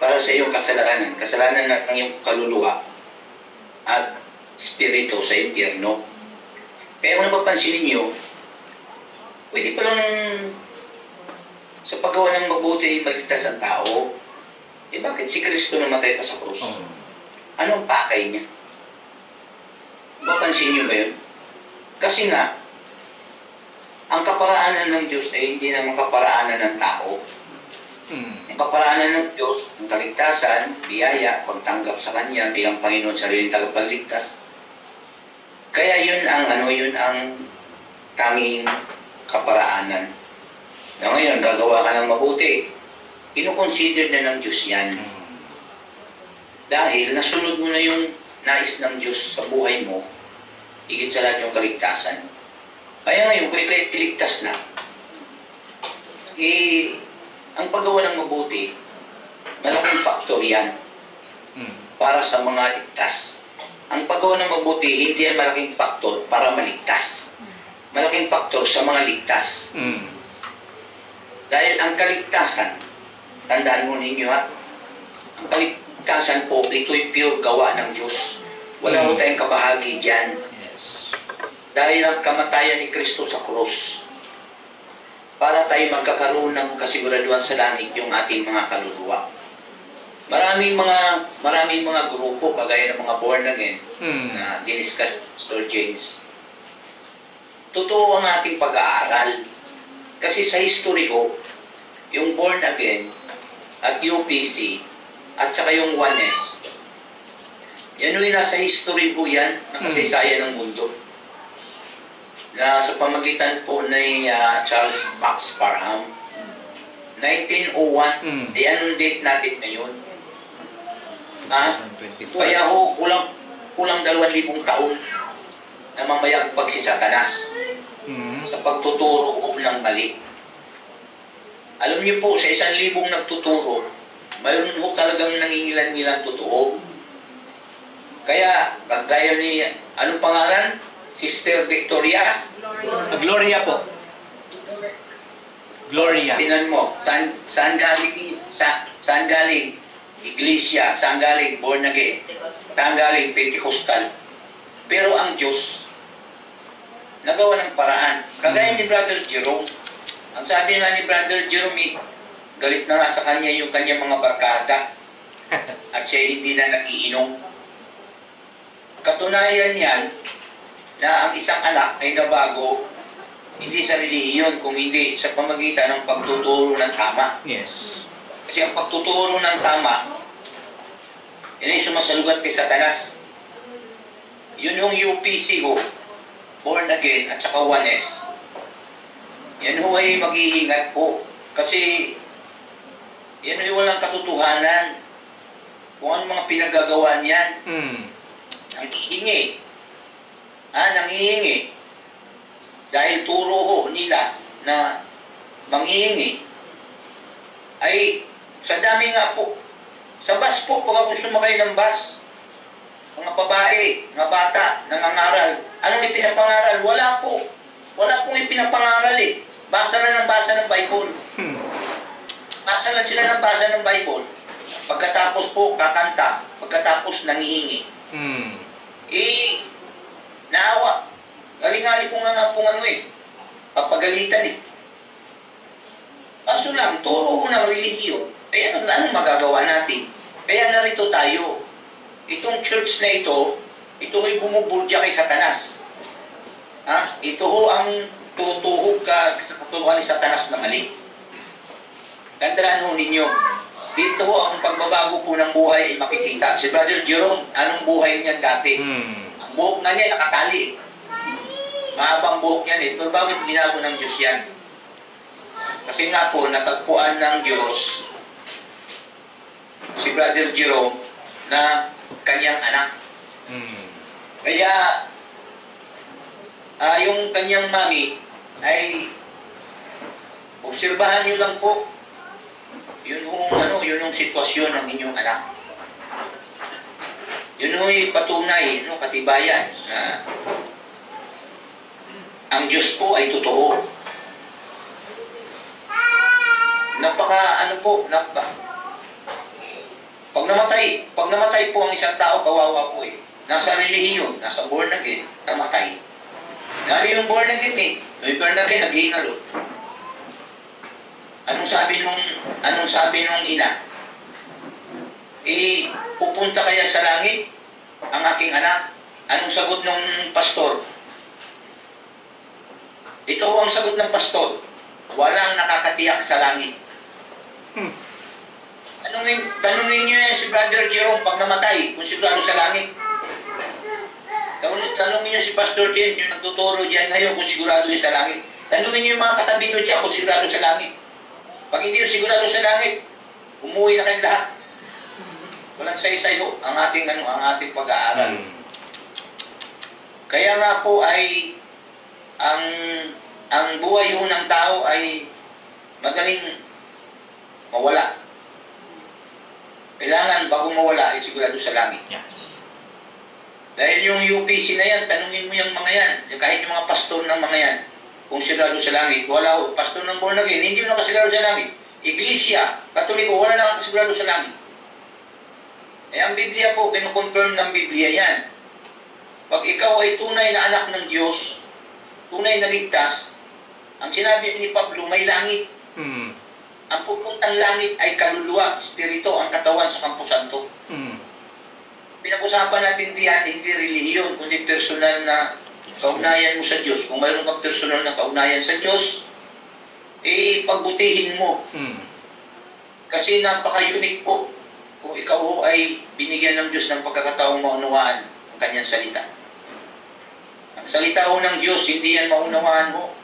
para sa iyong kasalanan ng iyong kaluluwa at spirito sa impyerno. Kaya kung napapansin ninyo, pwede pa lang sa paggawa ng mabuti maligtas ang tao. Bakit si Kristo namatay pa sa krus? Anong pakay niya? Mapansin niyo ba yun? Kasi nga, ang kaparaanan ng Diyos ay hindi naman kaparaanan ng tao. Ang kaparaanan ng Diyos, ang kaligtasan, biyaya, pagtanggap sa Kanya bilang Panginoon sariling tagapagligtas. Kaya yun ang tanging kaparaanan. Na ngayon, gagawa ka ng mabuti. Kinukonsider na ng Diyos yan. Dahil nasunod mo na yung nais ng Diyos sa buhay mo, higit sa lahat yung kaligtasan. Kaya ngayon, kung ikaw'y iligtas na, ang paggawa ng mabuti, malaking faktor yan para sa mga ligtas. Ang paggawa ng mabuti, hindi yan malaking faktor para maligtas. Malaking faktor sa mga ligtas. Dahil ang kaligtasan, tandaan mo ninyo ha, ang kaligtasan po, ito'y pure gawa ng Diyos. Wala mo tayong kabahagi dyan. Yes. Dahil ang kamatayan ni Kristo sa krus, para tayo magkakaroon ng kasiguraduhan sa langit yung ating mga kaluluwa. Maraming mga grupo, kagaya ng mga born again, na diniscuss Pastor James. Totoo ang ating pag-aaral. Kasi sa history ko, yung born again at UPC at saka yung oneness, yan yung nasa history po yan, ng kasaysayan ng mundo. Na sa pamagitan po ni Charles Max Parham, 1901, anong date natin ngayon? Kaya ho, kulang 2,000 taon na mamayagpag si Satanas sa pagtuturo ko ng mali. Alam niyo po, sa 1,000 nagtuturo, mayroon po talagang nangingilan-ngilan totoo. Kaya, kagaya ni, anong pangalan? Sister Victoria? Gloria po. Gloria. Tinan mo, saan galing? Iglesia, saan galing? Born again. Saan galing? Pentecostal. Pero ang Diyos, nagawa ng paraan. Kagaya ni Brother Jerome. Ang sabi nga ni Brother Jerome, galit na nga sa kanya yung kanyang mga barkada. At siya hindi na nagiinom. Katunayan yan, na ang isang anak ay nabago, hindi sa relihiyon, kung hindi sa pamagitan ng pagtuturo ng tama. Yes. Kasi ang pagtuturo ng tama, yun ay sumasalugat kay Satanas. Yun yung UPC ko, born again at saka oneness. Yan ho ay mag-iingat po. Kasi yan ay walang katotohanan. Kung ano mga pinagagawa niyan. Nangihingi. Nangihingi. Dahil turo ho nila na manghihingi. Ay, sa dami nga po. Sa bus po, pag ako sumakay ng bus, mga babae, mga bata, nangangaral. Anong ipinapangaral? Wala po. Wala pong ipinapangaral eh. Basa lang ng basa ng Bible. Basa lang sila ng basa ng Bible. Pagkatapos po, kakanta. Pagkatapos, nangihingi. Naawa. Galing-gali po nga po papagalitan eh. Kaso lang, turo ko ng relihiyon. Kaya anong magagawa natin? Kaya narito tayo. Itong church na ito ay bumubulya kay Satanas. Ito ho ang tutuhog sa katuluhan ni Satanas na mali. Tandaan ho ninyo, dito ho ang pagbabago po ng buhay ay makikita. Si Brother Jerome, anong buhay niyan dati? Ang buhok na niya nakatali. Mahabang buhok yan eh. Pero bakit ginago ng Diyos yan? Kasi nga po, natagpuan ng Diyos si Brother Jerome na kanyang anak. Kaya, yung kanyang mami ay obserbahan nyo lang po yun yung sitwasyon ng inyong anak. Yun yung patunay, katibayan na ang Diyos po ay totoo. Pag namatay po ang isang tao, kawawa po eh. Nasa relihiyon, nasa born again, namatay. Nabi yung born again eh. Yung born again, naghihingalo. Anong sabi nung ina? Pupunta kaya sa langit ang aking anak? Anong sagot nung pastor? Ito ang sagot ng pastor. Walang nakakatiyak sa langit. Tanungin niyo yan si Brother Jerome pag namatay, kung sigurado sa langit. Tanungin niyo si Pastor James, yung nagtuturo dyan ngayon, kung sigurado yun sa langit. Tanungin niyo yung mga katabi niyo dyan kung sigurado sa langit. Pag hindi yung sigurado sa langit, umuwi na kayong lahat. Walang say-sayo ang ating ang ating pag-aaral. Mm. Kaya nga po ay ang buhay ho ng tao ay madaling mawala. Kailangan bago mawala ay sigurado sa langit. Yes. Dahil yung UPC na yan, tanungin mo yung mga yan, kahit yung mga pastor ng mga yan, kung sigurado sa langit, wala ho. Pastor ng born again, hindi mo nakasigurado sa langit. Iglesia, Katoliko, wala nakasigurado sa langit. Eh, ang Biblia po, kinukonfirm ng Biblia yan. Pag ikaw ay tunay na anak ng Diyos, tunay na ligtas, ang sinabi ni Pablo, may langit. Mm. Ang pupuntang langit ay kaluluwa, spirito, ang katawan sa Kampo Santo. Mm. Pinag-usapan natin diyan, hindi relihiyon, kundi personal na kaugnayan mo sa Diyos. Kung mayroon kang personal na kaugnayan sa Diyos, eh, pagbutihin mo. Mm. Kasi napaka-unique po kung ikaw ho ay binigyan ng Diyos ng pagkakataong maunawaan ang kanyang salita. Ang salita ho ng Diyos, hindi yan maunawaan mo.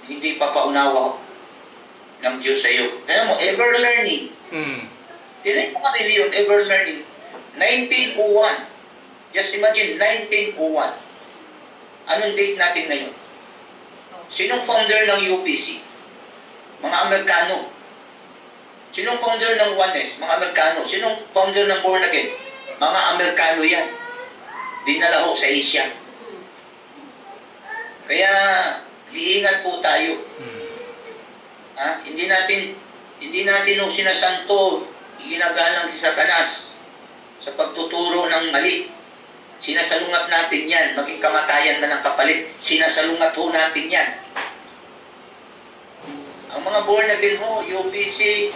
Hindi papaunawa ng Diyos sa iyo. Kaya mo, ever learning. Mm. Tinay mo kanili yun, ever learning. 1901. Just imagine, 1901. Anong date natin ngayon? Sinong founder ng UPC? Mga Amerikano. Sinong founder ng Oneness? Mga Amerikano. Sinong founder ng Born Again? Mga Amerikano yan. Dinala ho sa Asia. Kaya, iingat po tayo. Mm. Ha? Hindi natin ho sinasanto, ginagalang si Satanas sa pagtuturo ng mali. Sinasalungat natin yan, maging kamatayan na ng kapalit. Sinasalungat ho natin yan. Ang mga born again ho, UPC,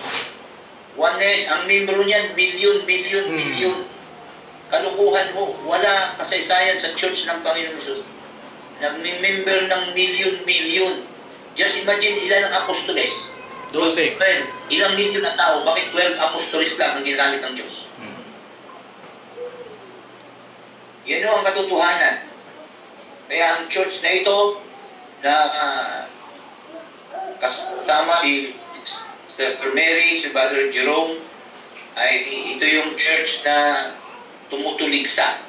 Oneness, ang membro niyan, bilyon. Kalukuhan ho, wala kasaysayan sa church ng Panginoon Jesus. Nag-member ng milyon. Just imagine ilan ang apostoles. 12. 12. Ilang milyon na tao, bakit 12 apostoles lang ang ginamit ng Diyos? Mm. Yan ho ang katotohanan. Kaya ang church na ito, na kasama si Sister Mary, si Brother Jerome, ay ito yung church na tumutuligsa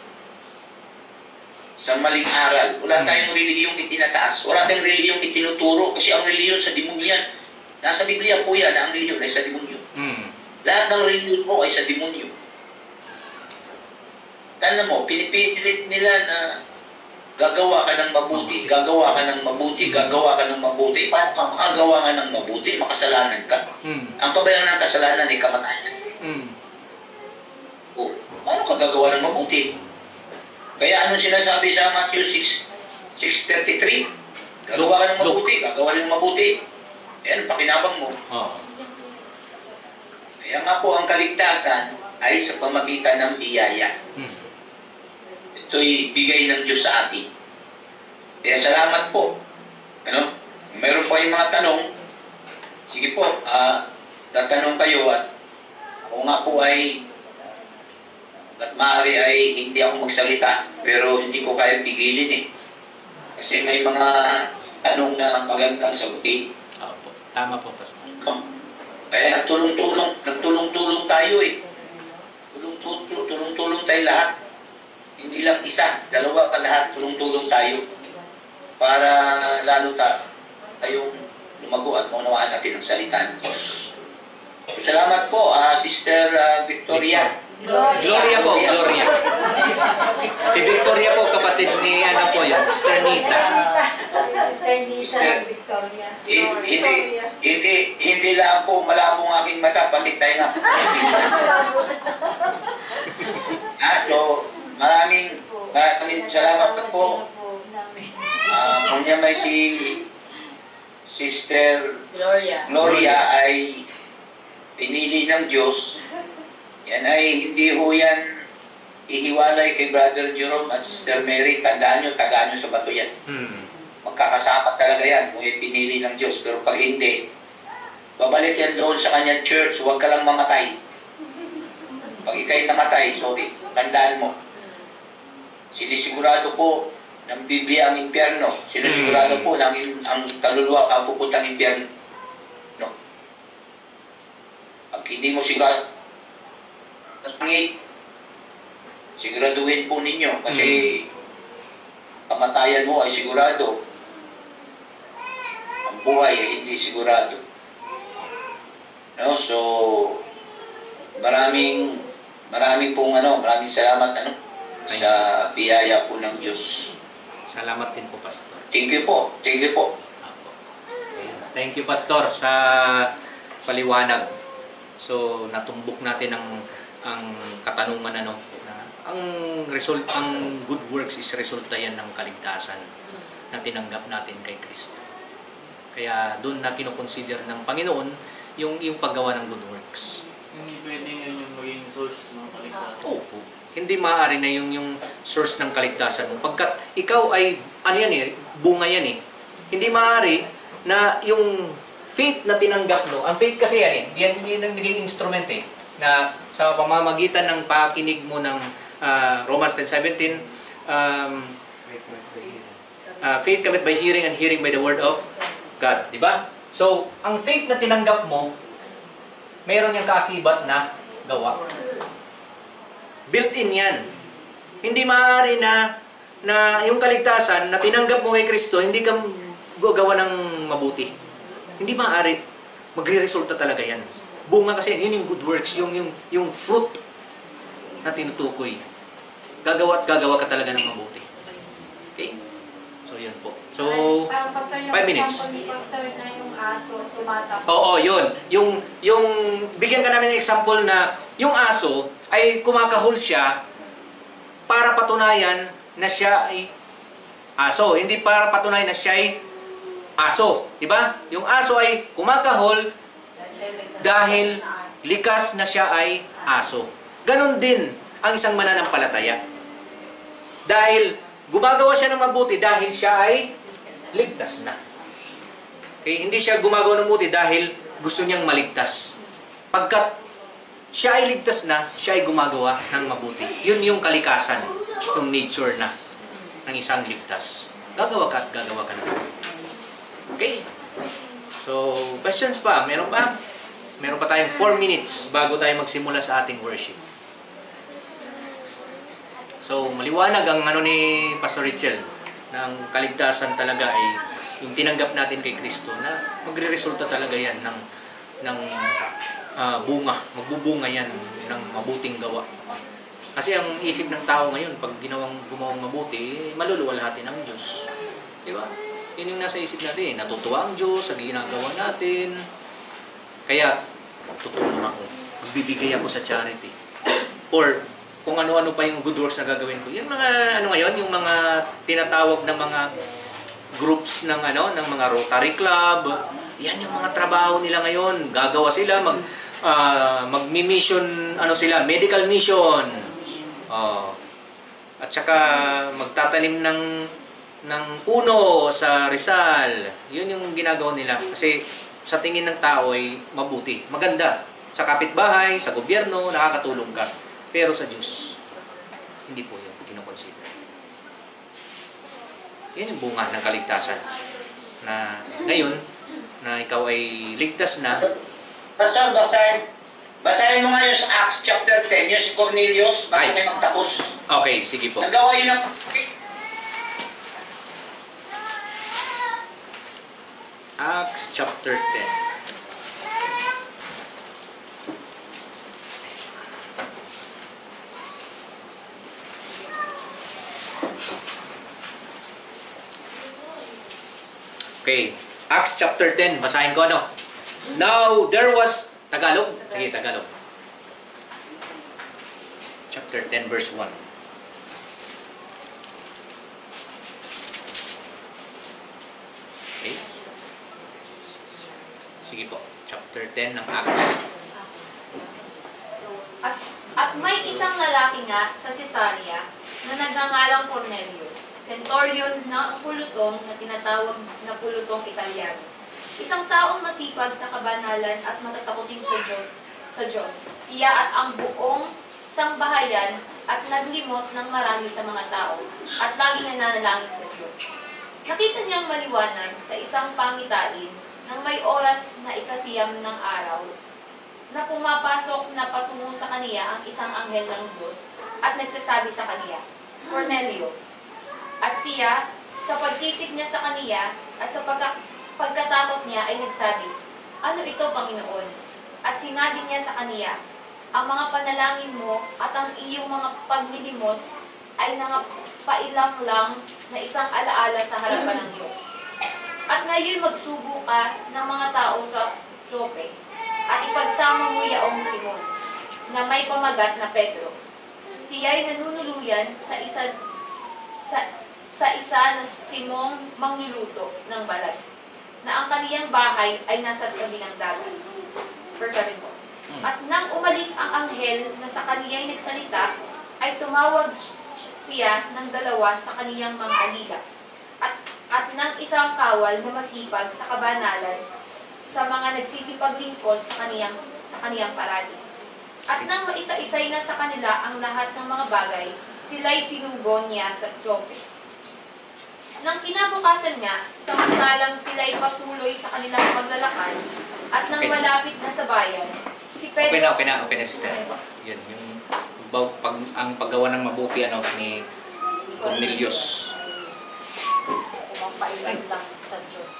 sa maling aral. Wala tayong relihiyong itinataas. Wala tayong relihiyong itinuturo. Kasi ang relihiyon sa demonyo yan. Nasa Biblia po yan na ang relihiyon ay sa demonyo. Mm. Lahat ng relihiyon mo ay sa demonyo. Tanda mo, pinipilit nila na gagawa ka ng mabuti, gagawa ka ng mabuti, gagawa ka ng mabuti. Paano ka makagawa ka ng mabuti? Makasalanan ka. Mm. Ang pabayang ng kasalanan ay kamatayan. Mm. O, paano ka gagawa ng mabuti? Kaya anong sinasabi sa Matthew 6:33? Gagawa ka ng mabuti, gagawa ng mabuti. Ayan, pakinabang mo. Oh. Kaya nga po ang kaligtasan ay sa pamagitan ng biyaya. Mm. Ito'y bigay ng Diyos sa atin. Kaya salamat po. Ano? Kung meron po kayong mga tanong, sige po, tatanong kayo at ako nga po ay at maaari ay hindi ako magsalita pero hindi ko kaya pigilin eh. Kasi may mga tanong na magandang sagutin. Opo. Tama po, Pastor. Kaya nagtulong-tulong tayo eh. Tulong-tulong tayo lahat. Hindi lang isa, dalawa pa lahat, tulong-tulong tayo para lalo tayong lumago at maunawaan natin ang salita ng Diyos. So, salamat po, Sister Victoria. Gloria po, Gloria. Si Victoria po, kapatid ni ano po yun, Sister Nita. Sister Nita ng Victoria. Hindi lang po malabo ang aking mata, palit tayo na. So, maraming salamat po. Kung niya may si Sister Gloria ay pinili ng Diyos, yan ay hindi ho yan ihiwalay kay Brother Jerome at Sister Mary. Tandaan nyo sa bato yan. Mm. Magkakasama talaga yan kung pinili ng Diyos. Pero pag hindi, babalik yan doon sa kanyang church. Huwag ka lang mamatay. Pag ikay namatay, sorry, tandaan mo. Sinisigurado po ng Biblia ang impyerno. Sinisigurado po ng ang kaluluwa ang pupuntang impyerno. No. Pag hindi mo sigurado, langit. Siguraduhin po ninyo kasi kamatayan mo ay sigurado. Ang buhay ay hindi sigurado. No? So, maraming salamat sa biyaya po ng Diyos. Salamat din po, Pastor. Thank you po. Apo. Thank you, Pastor, sa paliwanag. So, natumbok natin ang katanungan na ang good works is resulta yan ng kaligtasan na tinanggap natin kay Kristo. Kaya doon na kinoconsider ng Panginoon yung paggawa ng good works. Hindi pwedeng yun yung maging source ng kaligtasan. Oo. Hindi maaari na yung source ng kaligtasan mo. Pagkat ikaw ay, bunga yan eh. Hindi maaari na yung faith na tinanggap mo, ang faith kasi yan ang naging instrument na sa pamamagitan ng pakinig mo ng Romans 10:17, faith cometh by hearing and hearing by the word of God. Diba? So, ang faith na tinanggap mo, mayroon yung kaakibat na gawa. Built-in yan. Hindi maaari na yung kaligtasan na tinanggap mo kay Kristo, hindi ka gagawa ng mabuti. Hindi maaari. Magre-resulta talaga yan. Bunga kasi, yun yung good works, yung fruit na tinutukoy. Gagawa ka talaga ng mabuti. Okay? So, yun po. So, parang pastor, yung 5 minutes. example ni pastor na yung aso tumatakbo. Oo, yun. Yung bigyan ka namin ng example na yung aso ay kumakahol siya para patunayan na siya ay aso. Hindi para patunayan na siya ay aso. Diba? Yung aso ay kumakahol dahil likas na siya ay aso. Ganon din ang isang mananampalataya. Dahil gumagawa siya ng mabuti dahil siya ay ligtas na. Okay? Hindi siya gumagawa ng mabuti dahil gusto niyang maligtas. Pagkat siya ay ligtas na, siya ay gumagawa ng mabuti. Yun yung kalikasan, yung nature na ng isang ligtas. Gagawa ka at gagawa ka ng mabuti. Okay? So, questions pa? Meron pa? Meron pa tayong 4 minutes bago tayo magsimula sa ating worship. So, maliwanag ang ni Pastor Richel na ang kaligtasan talaga ay yung tinanggap natin kay Kristo na magre-resulta talaga yan ng bunga. Magbubunga yan ng mabuting gawa. Kasi ang isip ng tao ngayon, pag gumawang mabuti, maluluwalhati ng Diyos. Di ba? Yun yung nasa isip natin. Natutuwa ang Diyos sa ginagawa natin. Kaya, tutulong ako. Magbibigay ako sa charity. Or, kung ano-ano pa yung good works na gagawin ko. Yung mga, ngayon, yung mga tinatawag na mga groups ng mga Rotary Club. Yan yung mga trabaho nila ngayon. Gagawa sila, magmi-mission, sila, medical mission. At saka magtatanim ng puno sa Rizal. Yun yung ginagawa nila. Kasi sa tingin ng tao ay mabuti, maganda. Sa kapitbahay, sa gobyerno, nakakatulong ka. Pero sa Diyos, hindi po yun kinoconsider. Yan yung bunga ng kaligtasan. Na ngayon, na ikaw ay ligtas na. Pastor, basahin mo nga yung sa Acts chapter 10, yung si Cornelius, bago may magtapos. Okay, sige po. Nagawa yun ng Acts chapter 10. Okay, Acts chapter 10, basahin ko Now, there was, Tagalog? Sige, Tagalog. Chapter 10, verse 1. Okay. Sige po, chapter 10 ng Acts. At may isang lalaki nga sa Cesarea na nagngangalang Cornelio, centurion na ang pulutong na tinatawag na pulutong Italyano. Isang taong masipag sa kabanalan at matatakutin sa Diyos. Siya at ang buong sangbahayan at naglimos ng marami sa mga tao at laging nananalangin sa Diyos. Nakita niyang maliwanag sa isang pangitain nang may oras na ikasiyam ng araw na pumapasok na patungo sa kaniya ang isang anghel ng Diyos at nagsasabi sa kaniya, Cornelio. At siya, sa pagtitig niya sa kaniya at sa pagkatakot niya ay nagsabi, Ano ito, Panginoon? At sinabi niya sa kaniya, Ang mga panalangin mo at ang iyong mga paglilimos ay nangapailang lang na isang alaala sa harapan ng Diyos. At ngayon magsugo ka ng mga tao sa Jope at ipagsama mo yaong Simon na may pamagat na Pedro. Siya'y nanunuluyan sa isa na Simong mangluluto ng balat, na ang kaniyang bahay ay nasa tabi ng dagat. Verse 7 po. At nang umalis ang anghel na sa kaniya'y nagsalita, ay tumawag siya ng dalawa sa kaniyang mga alila, at ng isang kawal na masipag sa kabanalan sa mga nagsisipaglingkod sa kaniyang parati. At nang maisa-isay na sa kanila ang lahat ng mga bagay, sila'y sinugo niya sa Jope. Nang kinabukasan niya, samantalang sila'y patuloy sa kanilang paglalakad, at nang malapit na sa bayan, si Pedro... Okay na, sister. Yan, yung ang paggawa ng mabuti ni Cornelius. Pumapailan lang sa Diyos.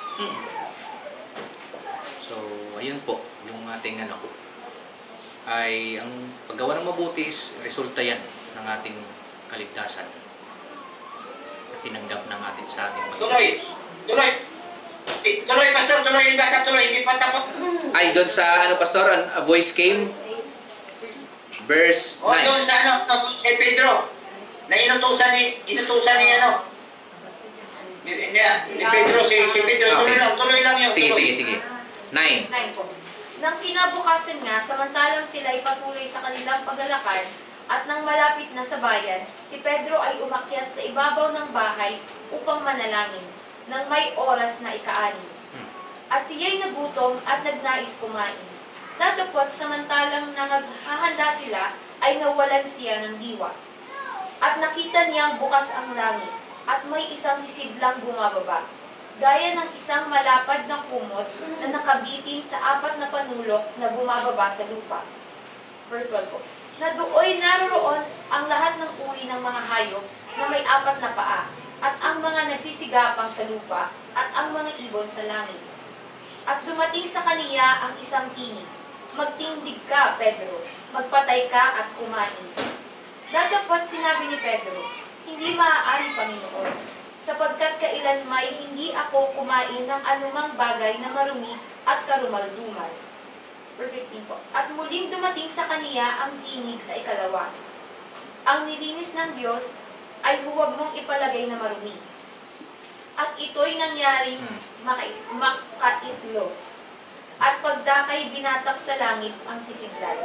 So, ayun po, yung ating ay ang paggawa ng mabuti is resulta yan ng ating kaligtasan at tinanggap ng ating sa ating Tuloy! Tuloy, Pastor! Tuloy! Basta tuloy! Hindi pa tapos! Ay, doon sa Pastor, a voice came, verse O 9. doon sa kay Pedro, na inutusan ni Pedro, si Pedro, tuloy lang yung Sige. 9. 9 po. Nang kinabukasan nga, samantalang sila'y patuloy sa kanilang paglalakad, at nang malapit na sa bayan, si Pedro ay umakyat sa ibabaw ng bahay upang manalangin, nang may oras na ika-6. At siya'y nagutom at nagnais kumain. Datapot, samantalang naghahanda sila, ay nawalan siya ng diwa. At nakita niyang bukas ang langit, at may isang sisidlang bumababa, gaya ng isang malapad na kumot na nakabitin sa 4 na panulok na bumababa sa lupa. Verse 12 po. Na dooy naroroon ang lahat ng uri ng mga hayop na may 4 na paa, at ang mga nagsisigapang sa lupa, at ang mga ibon sa langit. At dumating sa kaniya ang isang tinig, Magtindig ka, Pedro, magpatay ka at kumain. Datapot sinabi ni Pedro, Hindi maaari, Panginoon, sapagkat kailanmay hindi ako kumain ng anumang bagay na marumi at karumal-dumal. Verse 15 po. At muling dumating sa kaniya ang tinig sa ikalawa. Ang nilinis ng Diyos ay huwag mong ipalagay na marumi. At ito'y nangyaring makaitlo. At pagdakay binatak sa langit ang sisidlan.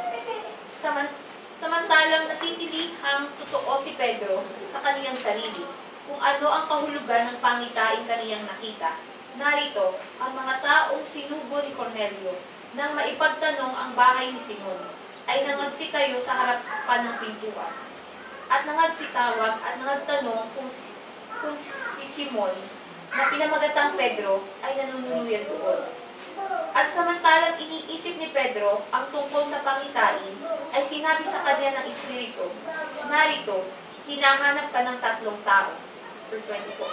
Samantalang natitilihang totoo si Pedro sa kaniyang sarili, kung ano ang kahulugan ng pangitain kaniyang nakita. Narito, ang mga taong sinugo ni Cornelio, nang maipagtanong ang bahay ni Simon, ay nangagsikayo sa harapan ng pintuan. At nangagsitawag at nangagtanong kung si Simon, na pinamagatang Pedro, ay nanunuluyan doon. At samantalang iniisip ni Pedro ang tungkol sa pangitain, ay sinabi sa kanya ng Espiritu, Narito, hinahanap ka ng 3 tao. Verse 20 po.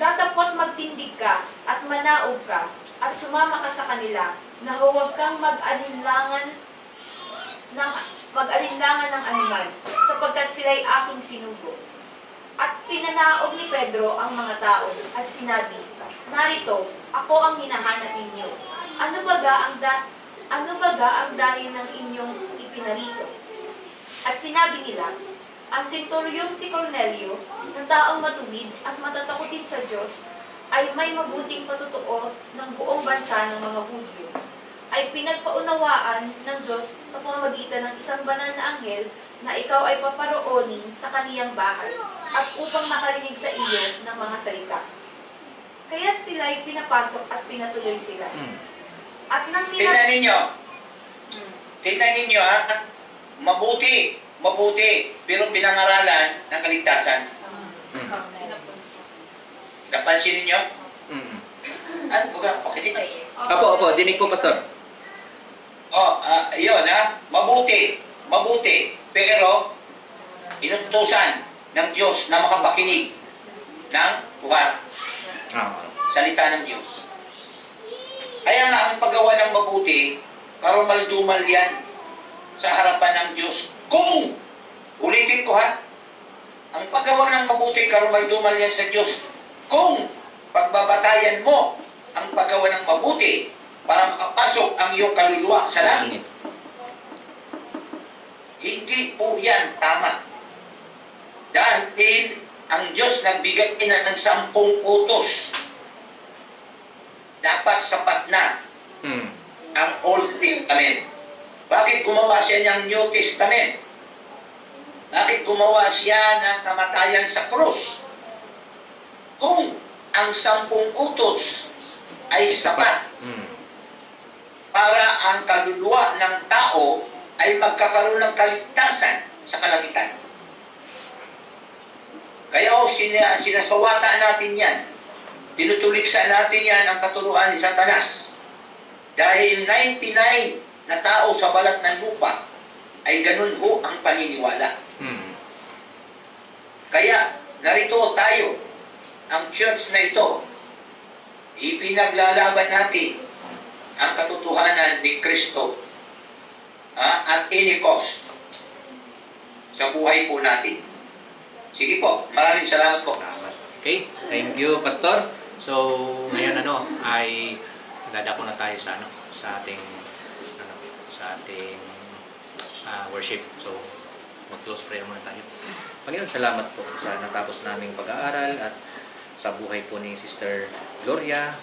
Datapot magtindig ka at manaog ka at sumama ka sa kanila na huwag kang mag-alinlangan ng anuman sapagkat sila'y aking sinugo. At pinanaog ni Pedro ang mga tao at sinabi, Narito, ako ang hinahanap ninyo. Ano baga ang dahil ng inyong ipinarito? At sinabi nila, ang senturyong si Cornelio, na taong matuwid at matatakutin sa Diyos, ay may mabuting patutuo ng buong bansa ng mga Hudyo, ay pinagpaunawaan ng Diyos sa pamamagitan ng isang banal na anghel na ikaw ay paparoonin sa kaniyang bahay at upang makarinig sa iyo ng mga salita. Kaya't sila ay pinapasok at pinatuloy sila. At nang Kita ninyo mabuti, pero pinangaralan ng kaligtasan. Napansin ninyo? Ano ba? Opo, dinig po, Pastor. Yun mabuti, mabuti. Pero, inutusan ng Diyos na makapakinig ng salita ng Diyos. Kaya nga, ang paggawa ng mabuti, karumal-dumal yan sa harapan ng Diyos. Kung, ulitin ko ang paggawa ng mabuti, karumal-dumal yan sa Diyos. Kung pagbabatayan mo ang paggawa ng mabuti para makapasok ang iyong kaluluwa sa langit, hindi po yan tama. Dahil ang Diyos nagbigay na ng 10 utos. Dapat sapat na ang Old Testament. Bakit gumawa siya ng New Testament? Bakit gumawa siya ng kamatayan sa krus? Kung ang 10 utos ay sapat para ang kaluluwa ng tao ay magkakaroon ng kaligtasan sa kalangitan. Kaya sinasawata natin yan. Tinutuliksa natin yan ang katuruan ni Satanas. Dahil 99 na tao sa balat ng lupa ay ganun ho ang paniniwala. Kaya narito tayo, ang church na ito, ipinaglalaban natin ang katotohanan ni Kristo at any cost sa buhay po natin. Sige po, maraming salamat po. Okay, thank you, Pastor. So, ngayon ay dadako na tayo sa sa ating worship. So, mag-close prayer muna tayo. Panginoon, salamat po sa natapos naming pag-aaral at sa buhay po ni Sister Gloria.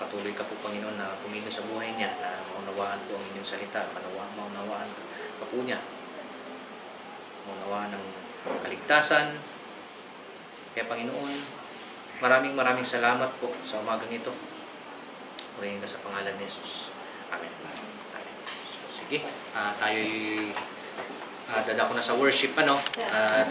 Patuloy ka po, Panginoon, na pumino sa buhay niya, na maunawaan po ang inyong salita, maunawaan ka po niya, maunawaan ng kaligtasan. Kaya, Panginoon, maraming salamat po sa umagang ito. Purihin ka sa pangalan ni Jesus. Amen. Amen. So, sige, tayo'y dadako na sa worship, at